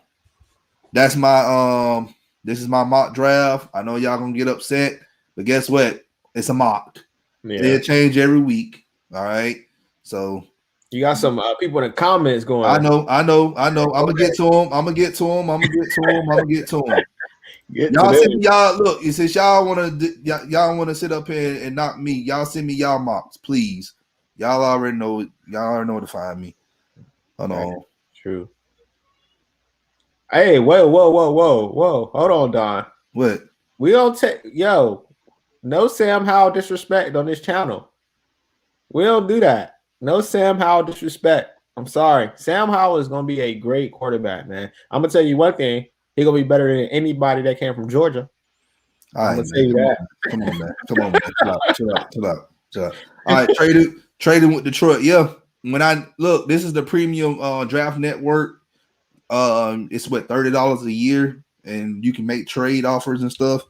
that's my this is my mock draft. I know y'all gonna get upset, but guess what? It's a mock. Yeah. It'll change every week. All right. So you got some people in the comments going. I know. I'm gonna get to them. Y'all send me y'all look. Since y'all want to sit up here and knock me, y'all send me y'all mocks, please. Y'all already know. Y'all already know where to find me. Hold on. True. Hey, whoa. Hold on, Don. What? We don't take no Sam Howell disrespect on this channel. We don't do that. No Sam Howell disrespect. I'm sorry. Sam Howell is gonna be a great quarterback, man. I'm gonna tell you one thing. He's gonna be better than anybody that came from Georgia. I'm gonna tell you that. Come on, man. Come on, man. Chill out. All right, traded with Detroit. Yeah. When I look, this is the premium draft network. It's what $30 a year, and you can make trade offers and stuff.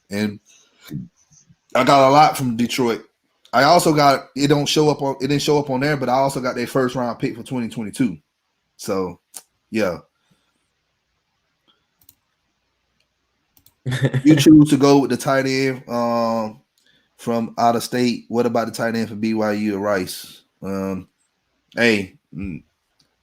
And I got a lot from Detroit. I also got it didn't show up on there, but I also got their first round pick for 2022. So yeah. You choose to go with the tight end from out of state. What about the tight end for BYU or Rice? Hey,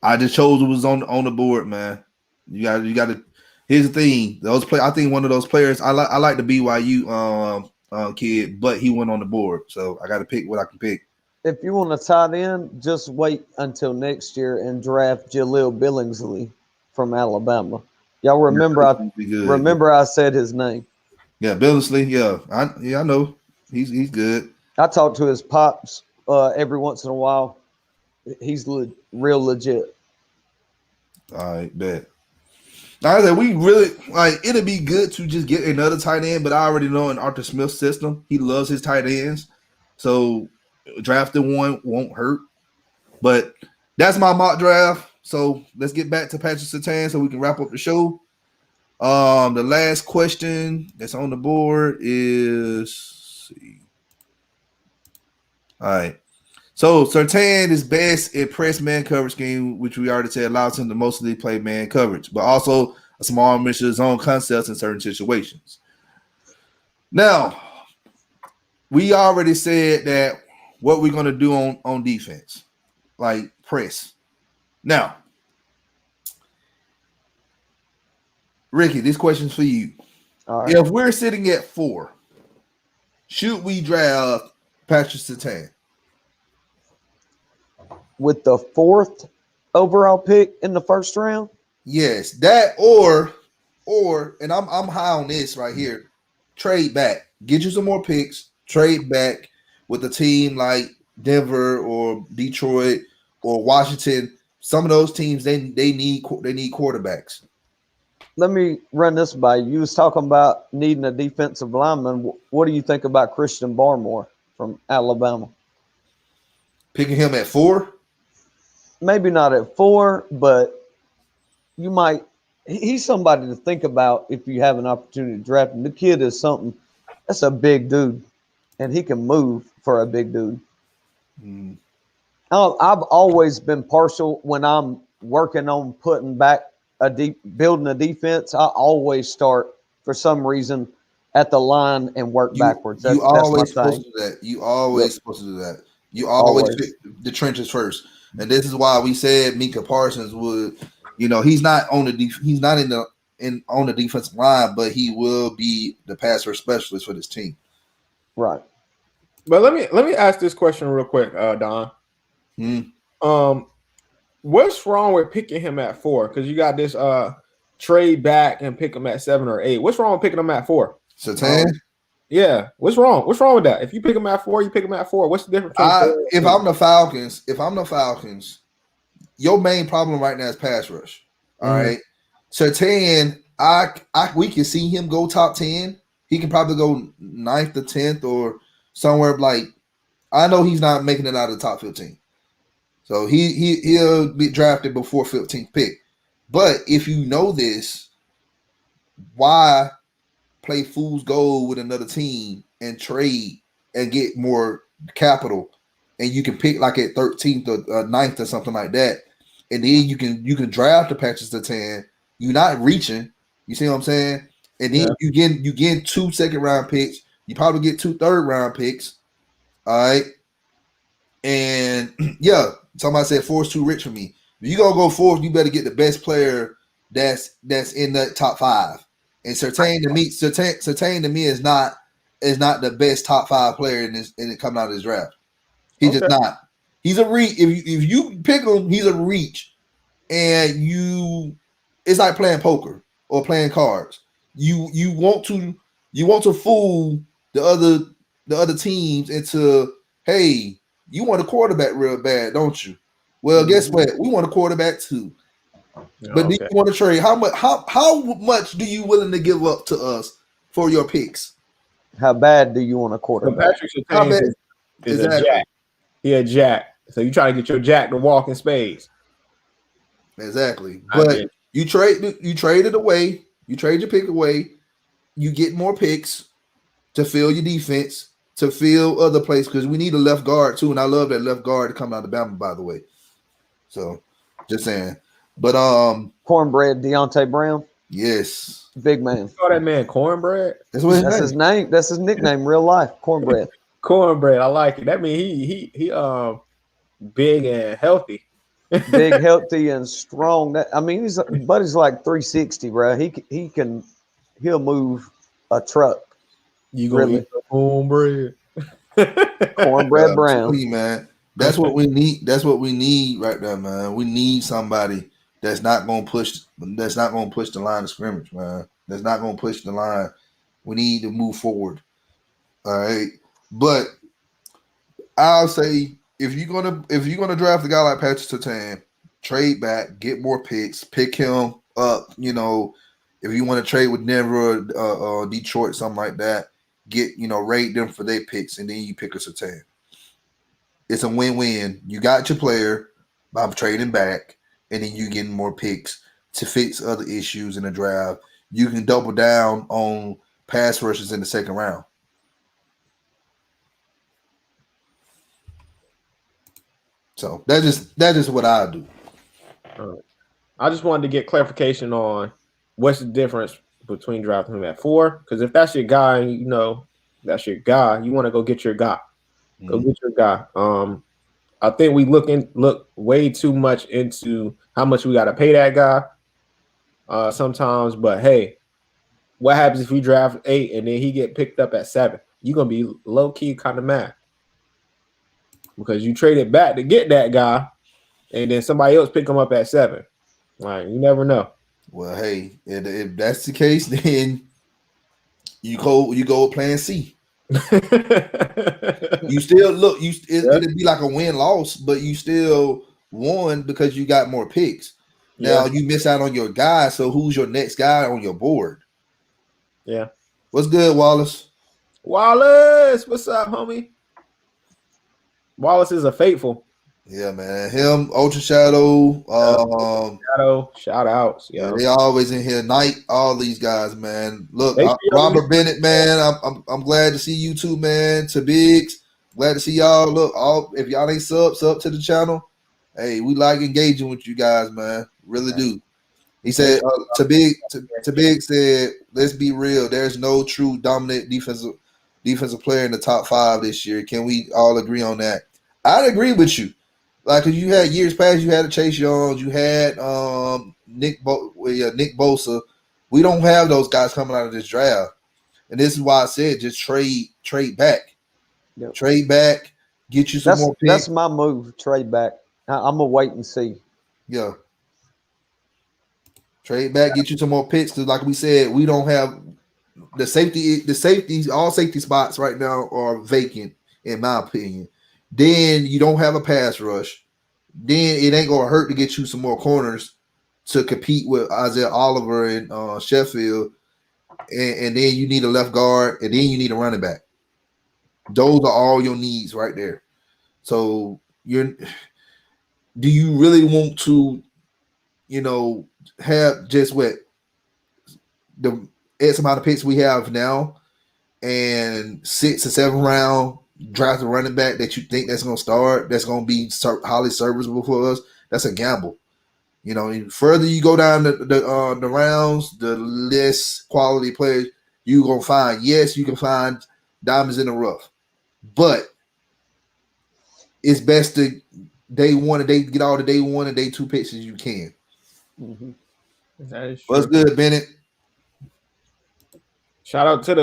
I just chose what was on the board, man. You got to. Here's the thing: I think one of those players. I like the BYU kid, but he went on the board, so I got to pick what I can pick. If you want a tight end, just wait until next year and draft Jaleel Billingsley from Alabama. Y'all remember? I said his name. Yeah, Billingsley. Yeah, I know. He's good. I talk to his pops every once in a while. He's real legit. All right, bet. Like I said, we really it'd be good to just get another tight end, but I already know in Arthur Smith's system, he loves his tight ends. So drafting one won't hurt. But that's my mock draft. So let's get back to Patrick Surtain so we can wrap up the show. The last question that's on the board is all right. So Surtain is best in press man coverage scheme, which we already said allows him to mostly play man coverage, but also a small mixture of zone concepts in certain situations. Now, we already said that what we're going to do on defense, like press. Now, Ricky, this question's for you. All right. If we're sitting at 4, should we draft Patrick Surtain? With the 4th overall pick in the first round? Yes, that or and I'm high on this right here. Trade back. Get you some more picks. Trade back with a team like Denver or Detroit or Washington. Some of those teams they need quarterbacks. Let me run this by you. You was talking about needing a defensive lineman. What do you think about Christian Barmore from Alabama? Picking him at 4? Maybe not at 4, but you might. He's somebody to think about if you have an opportunity to draft him. The kid is something. That's a big dude, and he can move for a big dude. I've always been partial when I'm working on putting back building a defense. I always start for some reason at the line and work backwards. That's always supposed to do that. You always supposed to do that. You always pick the trenches first. And this is why we said Micah Parsons would, he's not on the on the defensive line, but he will be the pass rush specialist for this team. Right. But let me ask this question real quick, Don. What's wrong with picking him at 4? Because you got this trade back and pick him at 7 or 8. What's wrong with picking him at 4? Surtain? Yeah. What's wrong? What's wrong with that? If you pick him at 4, you pick him at 4. What's the difference? If I'm the Falcons, your main problem right now is pass rush. All right. Surtain, we can see him go top 10. He can probably go 9th to 10th or somewhere I know he's not making it out of the top 15. So he'll be drafted before 15th pick. But if you know this, why play fool's gold with another team and trade and get more capital, and you can pick like at 13th or 9th or something like that, and then you can draft the Patrick Surtain. You're not reaching. You see what I'm saying? And then you get 2 second-round picks. You probably get 2 third-round picks. All right. And somebody said 4 is too rich for me. If you're gonna go 4, you better get the best player that's in the top 5. And Surtain to me is not the best top 5 player in it coming out of this draft. He's just not. He's a reach. If you pick him, he's a reach. And it's like playing poker or playing cards. You want to fool the other teams into, hey, you want a quarterback real bad, don't you? Well, guess what? We want a quarterback too. But do you want to trade? How much do you willing to give up to us for your picks? How bad do you want a quarterback? Patrick Surtain is a jack. He a jack. So you try to get your jack to walk in spades. Exactly. But you trade it away. You trade your pick away. You get more picks to fill your defense, to fill other places, because we need a left guard too. And I love that left guard to come out of Alabama, by the way. So just saying. But Cornbread Deontay Brown. Yes. Big man. You call that man Cornbread? That's his name. That's his nickname, real life. Cornbread. Cornbread. I like it. That means he big and healthy. Big, healthy, and strong. He's like 360, bro. He'll move a truck. You gonna eat the cornbread? Cornbread Brown. Man. That's what we need. That's what we need right there, man. We need somebody that's not gonna push the line of scrimmage, man. That's not gonna push the line. We need to move forward. All right. But I'll say if you're gonna draft a guy like Patrick Surtain, trade back, get more picks, pick him up. If you want to trade with Denver or Detroit, something like that, rate them for their picks, and then you pick a Surtain. It's a win-win. You got your player by trading back, and then you getting more picks to fix other issues in the draft. You can double down on pass rushes in the second round. So that's just what I do. I just wanted to get clarification on what's the difference between drafting him at 4. Because if that's your guy, that's your guy, you want to go get your guy. Go get your guy. I think we look way too much into how much we got to pay that guy sometimes. But hey, what happens if we draft 8 and then he get picked up at 7? You're gonna be low key kind of mad because you traded back to get that guy, and then somebody else pick him up at 7. Like, you never know. Well, hey, if that's the case, then you go with plan C. You still it'd be like a win-loss, but you still won because you got more picks. Now you miss out on your guy, so who's your next guy on your board? Yeah. What's good, Wallace? Wallace, what's up, homie? Wallace is a faithful. Yeah, man. Him, Ultra Shadow, shout outs. Yeah, they always in here. Knight, all these guys, man. Look, Robert Bennett, man. I'm glad to see you too, man. To Biggs, glad to see y'all. Look, if y'all ain't sub to the channel, hey, we like engaging with you guys, man. Really do. He said to Big said, let's be real. There's no true dominant defensive player in the top 5 this year. Can we all agree on that? I'd agree with you. Like, cause you had years past, you had Chase Youngs, you had Nick Bosa. We don't have those guys coming out of this draft, and this is why I said just trade back, trade back, get you some more picks. That's my move. Trade back. I'm gonna wait and see. Yeah, trade back, get you some more picks. Cause like we said, we don't have the safeties. All safety spots right now are vacant, in my opinion. Then you don't have a pass rush. Then it ain't gonna hurt to get you some more corners to compete with Isaiah Oliver and Sheffield. And then you need a left guard, and then you need a running back. Those are all your needs right there. So do you really want to, have just what the X amount of picks we have now and 6 or 7 round draft a running back that you think that's going to start, that's going to be highly serviceable for us? That's a gamble. The further you go down the rounds, the less quality players you're going to find. Yes, you can find diamonds in the rough, but it's best to get all the day 1 and day 2 picks as you can. Mm-hmm. That is true. What's good, Bennett? Shout out to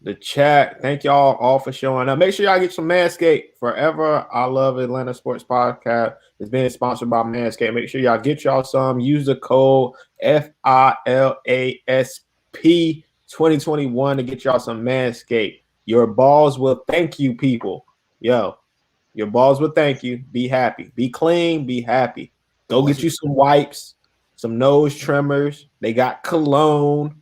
the chat. Thank y'all all for showing up. Make sure y'all get some Manscaped. Forever I Love Atlanta Sports Podcast is being sponsored by Manscaped. Make sure y'all get y'all some. Use the code FILASP 2021 to get y'all some Manscaped. Your balls will thank you, people. Yo, your balls will thank you. Be happy. Be clean. Be happy. Go get you some wipes, some nose trimmers. They got cologne.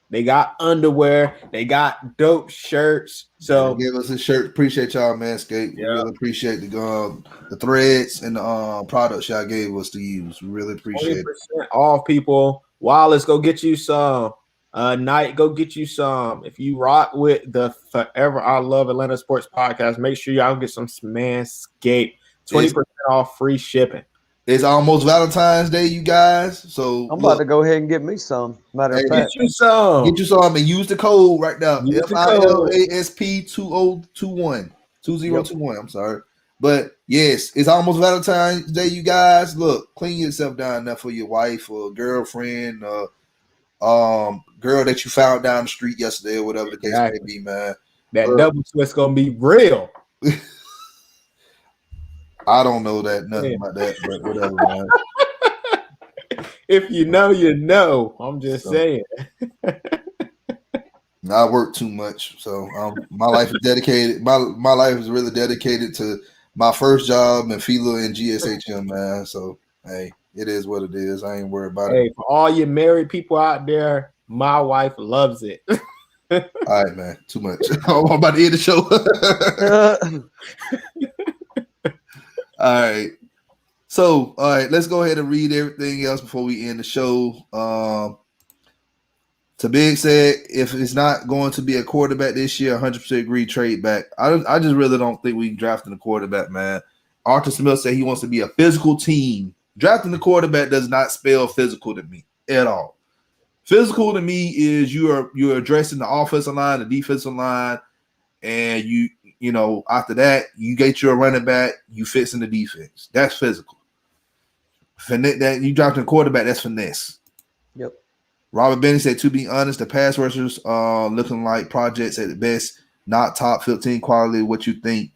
They got underwear. They got dope shirts. So give us a shirt. Appreciate y'all, Manscaped. We really appreciate the threads and the products y'all gave us to use. We really appreciate 20% off, people. Wallace, go get you some. Knight, go get you some. If you rock with the Forever I Love Atlanta Sports Podcast, make sure y'all get some Manscaped. 20% off, free shipping. It's almost Valentine's Day, you guys. So I'm about to go ahead and get me some. Matter of fact, get you some. Get you some and use the code right now. Use the code. FILASP 2021. I'm sorry. But yes, it's almost Valentine's Day, you guys. Look, clean yourself down enough for your wife or girlfriend, girl that you found down the street yesterday or whatever the case may be, man. That double twist gonna be real. I don't know nothing about that, but whatever, man. If you know, you know. I'm just saying. I work too much, so my life is dedicated. My life is really dedicated to my first job and FILA and GSHM, man. So hey, it is what it is. I ain't worried about it. For all you married people out there, my wife loves it. All right, man. Too much. I'm about to end the show. All right. So, all right, let's go ahead and read everything else before we end the show. Big said, if it's not going to be a quarterback this year, 100% agree, trade back. I just really don't think we drafting a quarterback, man. Arthur Smith said he wants to be a physical team. Drafting the quarterback does not spell physical to me at all. Physical to me is you're addressing the offensive line, the defensive line, and you know, after that, you get your running back, you fix in the defense. That's physical. That you dropped a quarterback, that's finesse. Yep. Robert Benny said, to be honest, the pass rushers are looking like projects at the best, not top 15 quality. What you think?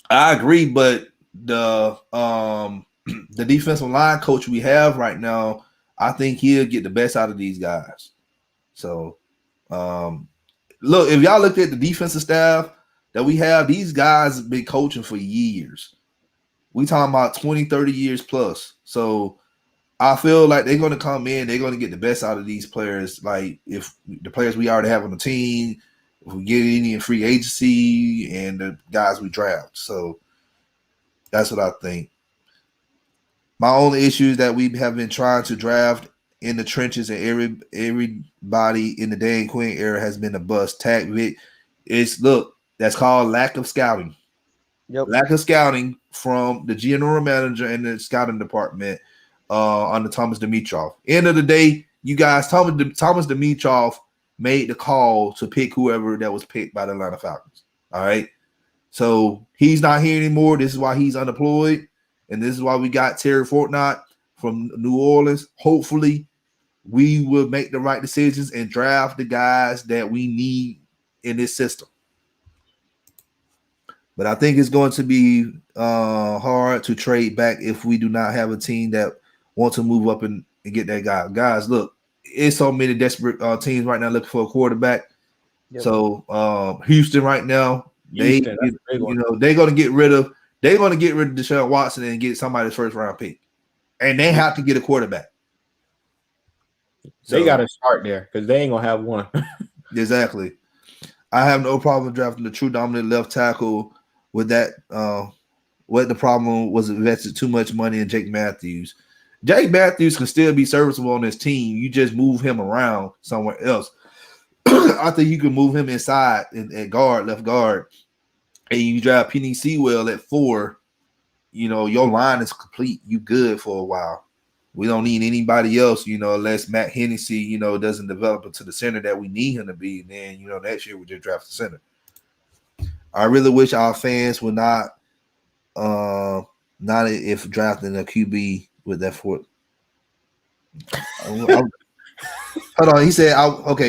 I agree, but the defensive line coach we have right now, I think he'll get the best out of these guys. So, look, if y'all looked at the defensive staff that we have, these guys have been coaching for years. We talking about 20, 30 years plus. So I feel like they're going to come in, they're going to get the best out of these players. Like if the players we already have on the team, if we get any in free agency and the guys we draft. So that's what I think. My only issue is that we have been trying to draft in the trenches, and everybody in the Dan Quinn era has been a bust. Tag Vic, that's called lack of scouting. Yep. Lack of scouting from the general manager and the scouting department under Thomas Dimitroff. End of the day, you guys, Thomas Dimitroff made the call to pick whoever that was picked by the Atlanta Falcons. All right. So he's not here anymore. This is why he's unemployed. And this is why we got Terry Fortnite from New Orleans. Hopefully, we will make the right decisions and draft the guys that we need in this system. But I think it's going to be hard to trade back if we do not have a team that wants to move up and get that guy. Guys, look, it's so many desperate teams right now looking for a quarterback. Yep. So Houston right now, they're going to get rid of Deshaun Watson and get somebody's first round pick, and they have to get a quarterback. They got to start there because they ain't gonna have one. Exactly. I have no problem drafting the true dominant left tackle. With that, what the problem was, invested too much money in Jake Matthews. Jake Matthews can still be serviceable on this team. You just move him around somewhere else. I think you can move him inside at left guard, and you draft Penny Sewell at 4. You know, your line is complete. You good for a while. We don't need anybody else, unless Matt Hennessy, doesn't develop into the center that we need him to be. And then, next year we just draft the center. I really wish our fans would not if drafting a QB with that fourth. Hold on. He said,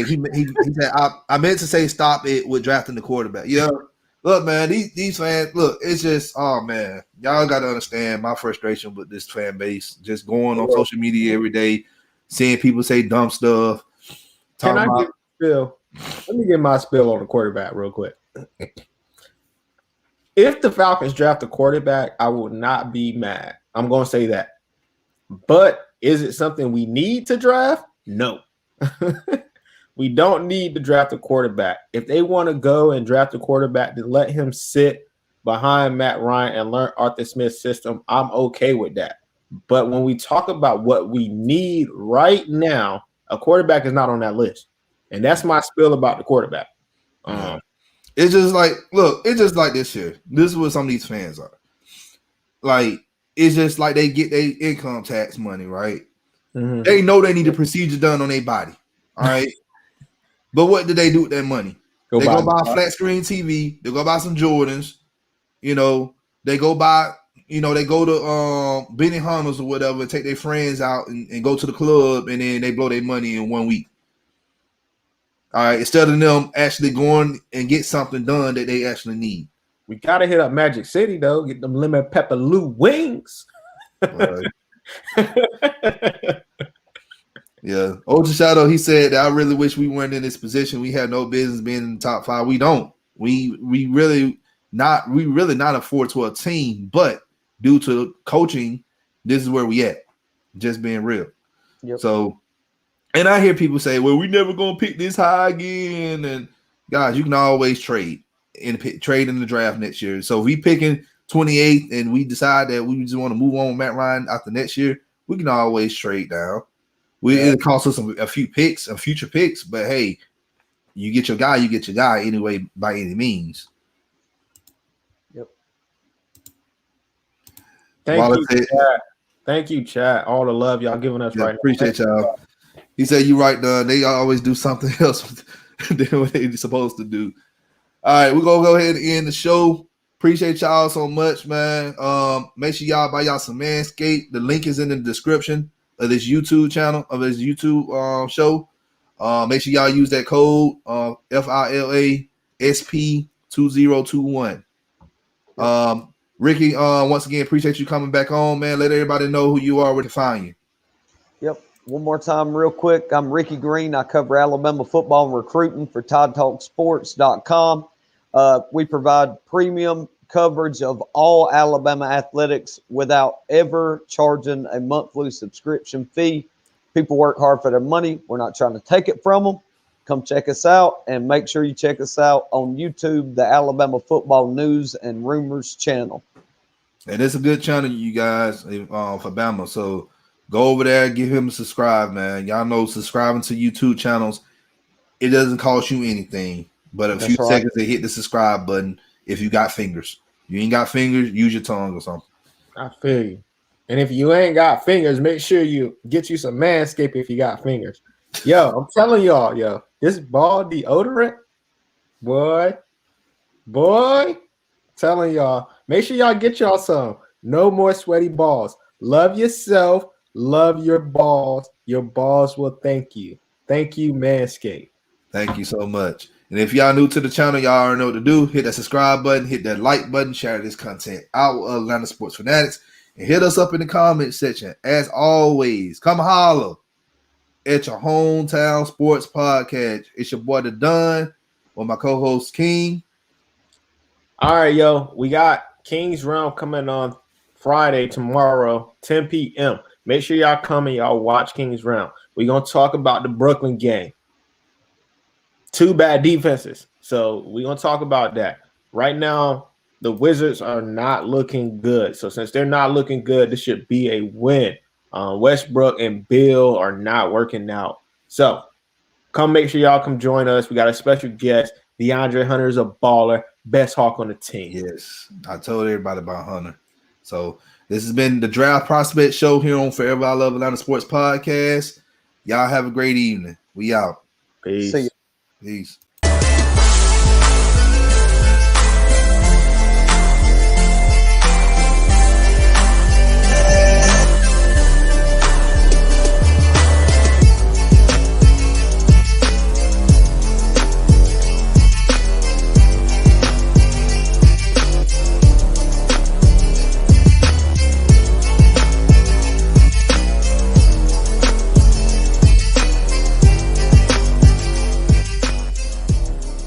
He said, I meant to say stop it with drafting the quarterback. Yeah. Look, man, these fans, look, it's just, oh, man. Y'all got to understand my frustration with this fan base. Just going on social media every day, seeing people say dumb stuff. Can I get Bill? Let me get my spill on the quarterback real quick. If the Falcons draft a quarterback, I will not be mad. I'm going to say that. But is it something we need to draft? No. We don't need to draft a quarterback. If they want to go and draft a quarterback, then let him sit behind Matt Ryan and learn Arthur Smith's system. I'm okay with that. But when we talk about what we need right now, a quarterback is not on that list. And that's my spiel about the quarterback. It's just like, look, it's just like this here. This is what some of these fans are. Like, it's just like they get their income tax money, right? Mm-hmm. They know they need a procedure done on their body, all right? But what do they do with that money? They go buy a flat screen TV. They go buy some Jordans. You know, they go buy, you know, they go to Benny Hunters or whatever, take their friends out and go to the club, and then they blow their money in 1 week. All right, instead of them actually going and get something done that they actually need. We got to hit up Magic City, though. Get them lemon pepper Lou wings. Yeah. OJ Shadow, he said that I really wish we weren't in this position. We have no business being in the top 5. We don't. We really not a 4-12 team, but due to coaching, this is where we at. Just being real. Yep. So, and I hear people say, well, we never gonna pick this high again. And guys, you can always trade in the draft next year. So if we picking 28th and we decide that we just want to move on with Matt Ryan after next year, we can always trade down. It'll cost us a few picks, a future picks, but hey, you get your guy anyway by any means. Yep. Thank you, chat. All the love y'all giving us right now. Appreciate y'all. He said you right, Don. They always do something else than what they're supposed to do. All right, we're gonna go ahead and end the show. Appreciate y'all so much, man. Make sure y'all buy y'all some Manscaped. The link is in the description of this YouTube channel, of this YouTube show. Make sure y'all use that code FILA SP2021. Ricky, once again, appreciate you coming back on, man. Let everybody know who you are, where to find you. Yep. One more time, real quick. I'm Ricky Green. I cover Alabama football and recruiting for TideTalkSports.com. We provide premium coverage of all Alabama athletics without ever charging a monthly subscription fee. People work hard for their money. We're not trying to take it from them. Come check us out, and make sure you check us out on YouTube, the Alabama Football News and Rumors channel. And it's a good channel, you guys, for Bama. So go over there, give him a subscribe, man. Y'all know subscribing to YouTube channels, it doesn't cost you anything but a few seconds to hit the subscribe button. If you got fingers, you ain't got fingers, use your tongue or something. I feel you. And if you ain't got fingers, make sure you get you some Manscaped if you got fingers. Yo, I'm telling y'all, this ball deodorant, boy, telling y'all, make sure y'all get y'all some. No more sweaty balls. Love yourself. Love your balls. Your balls will thank you. Thank you, Manscaped. Thank you so much. And if y'all new to the channel, y'all already know what to do. Hit that subscribe button, hit that like button, share this content out with Atlanta Sports Fanatics, and hit us up in the comment section. As always, come holler at your hometown sports podcast. It's your boy, The Don, with my co-host, King. All right, yo. We got King's Round coming on Friday, tomorrow, 10 p.m. Make sure y'all come and y'all watch King's Round. We're going to talk about the Brooklyn game. 2 bad defenses. So we're going to talk about that. Right now, the Wizards are not looking good. So since they're not looking good, this should be a win. Westbrook and Bill are not working out. So come make sure y'all come join us. We got a special guest. DeAndre Hunter is a baller. Best Hawk on the team. Yes. I told everybody about Hunter. So this has been the Draft Prospect Show here on Forever I Love Atlanta Sports Podcast. Y'all have a great evening. We out. Peace. See you. Peace.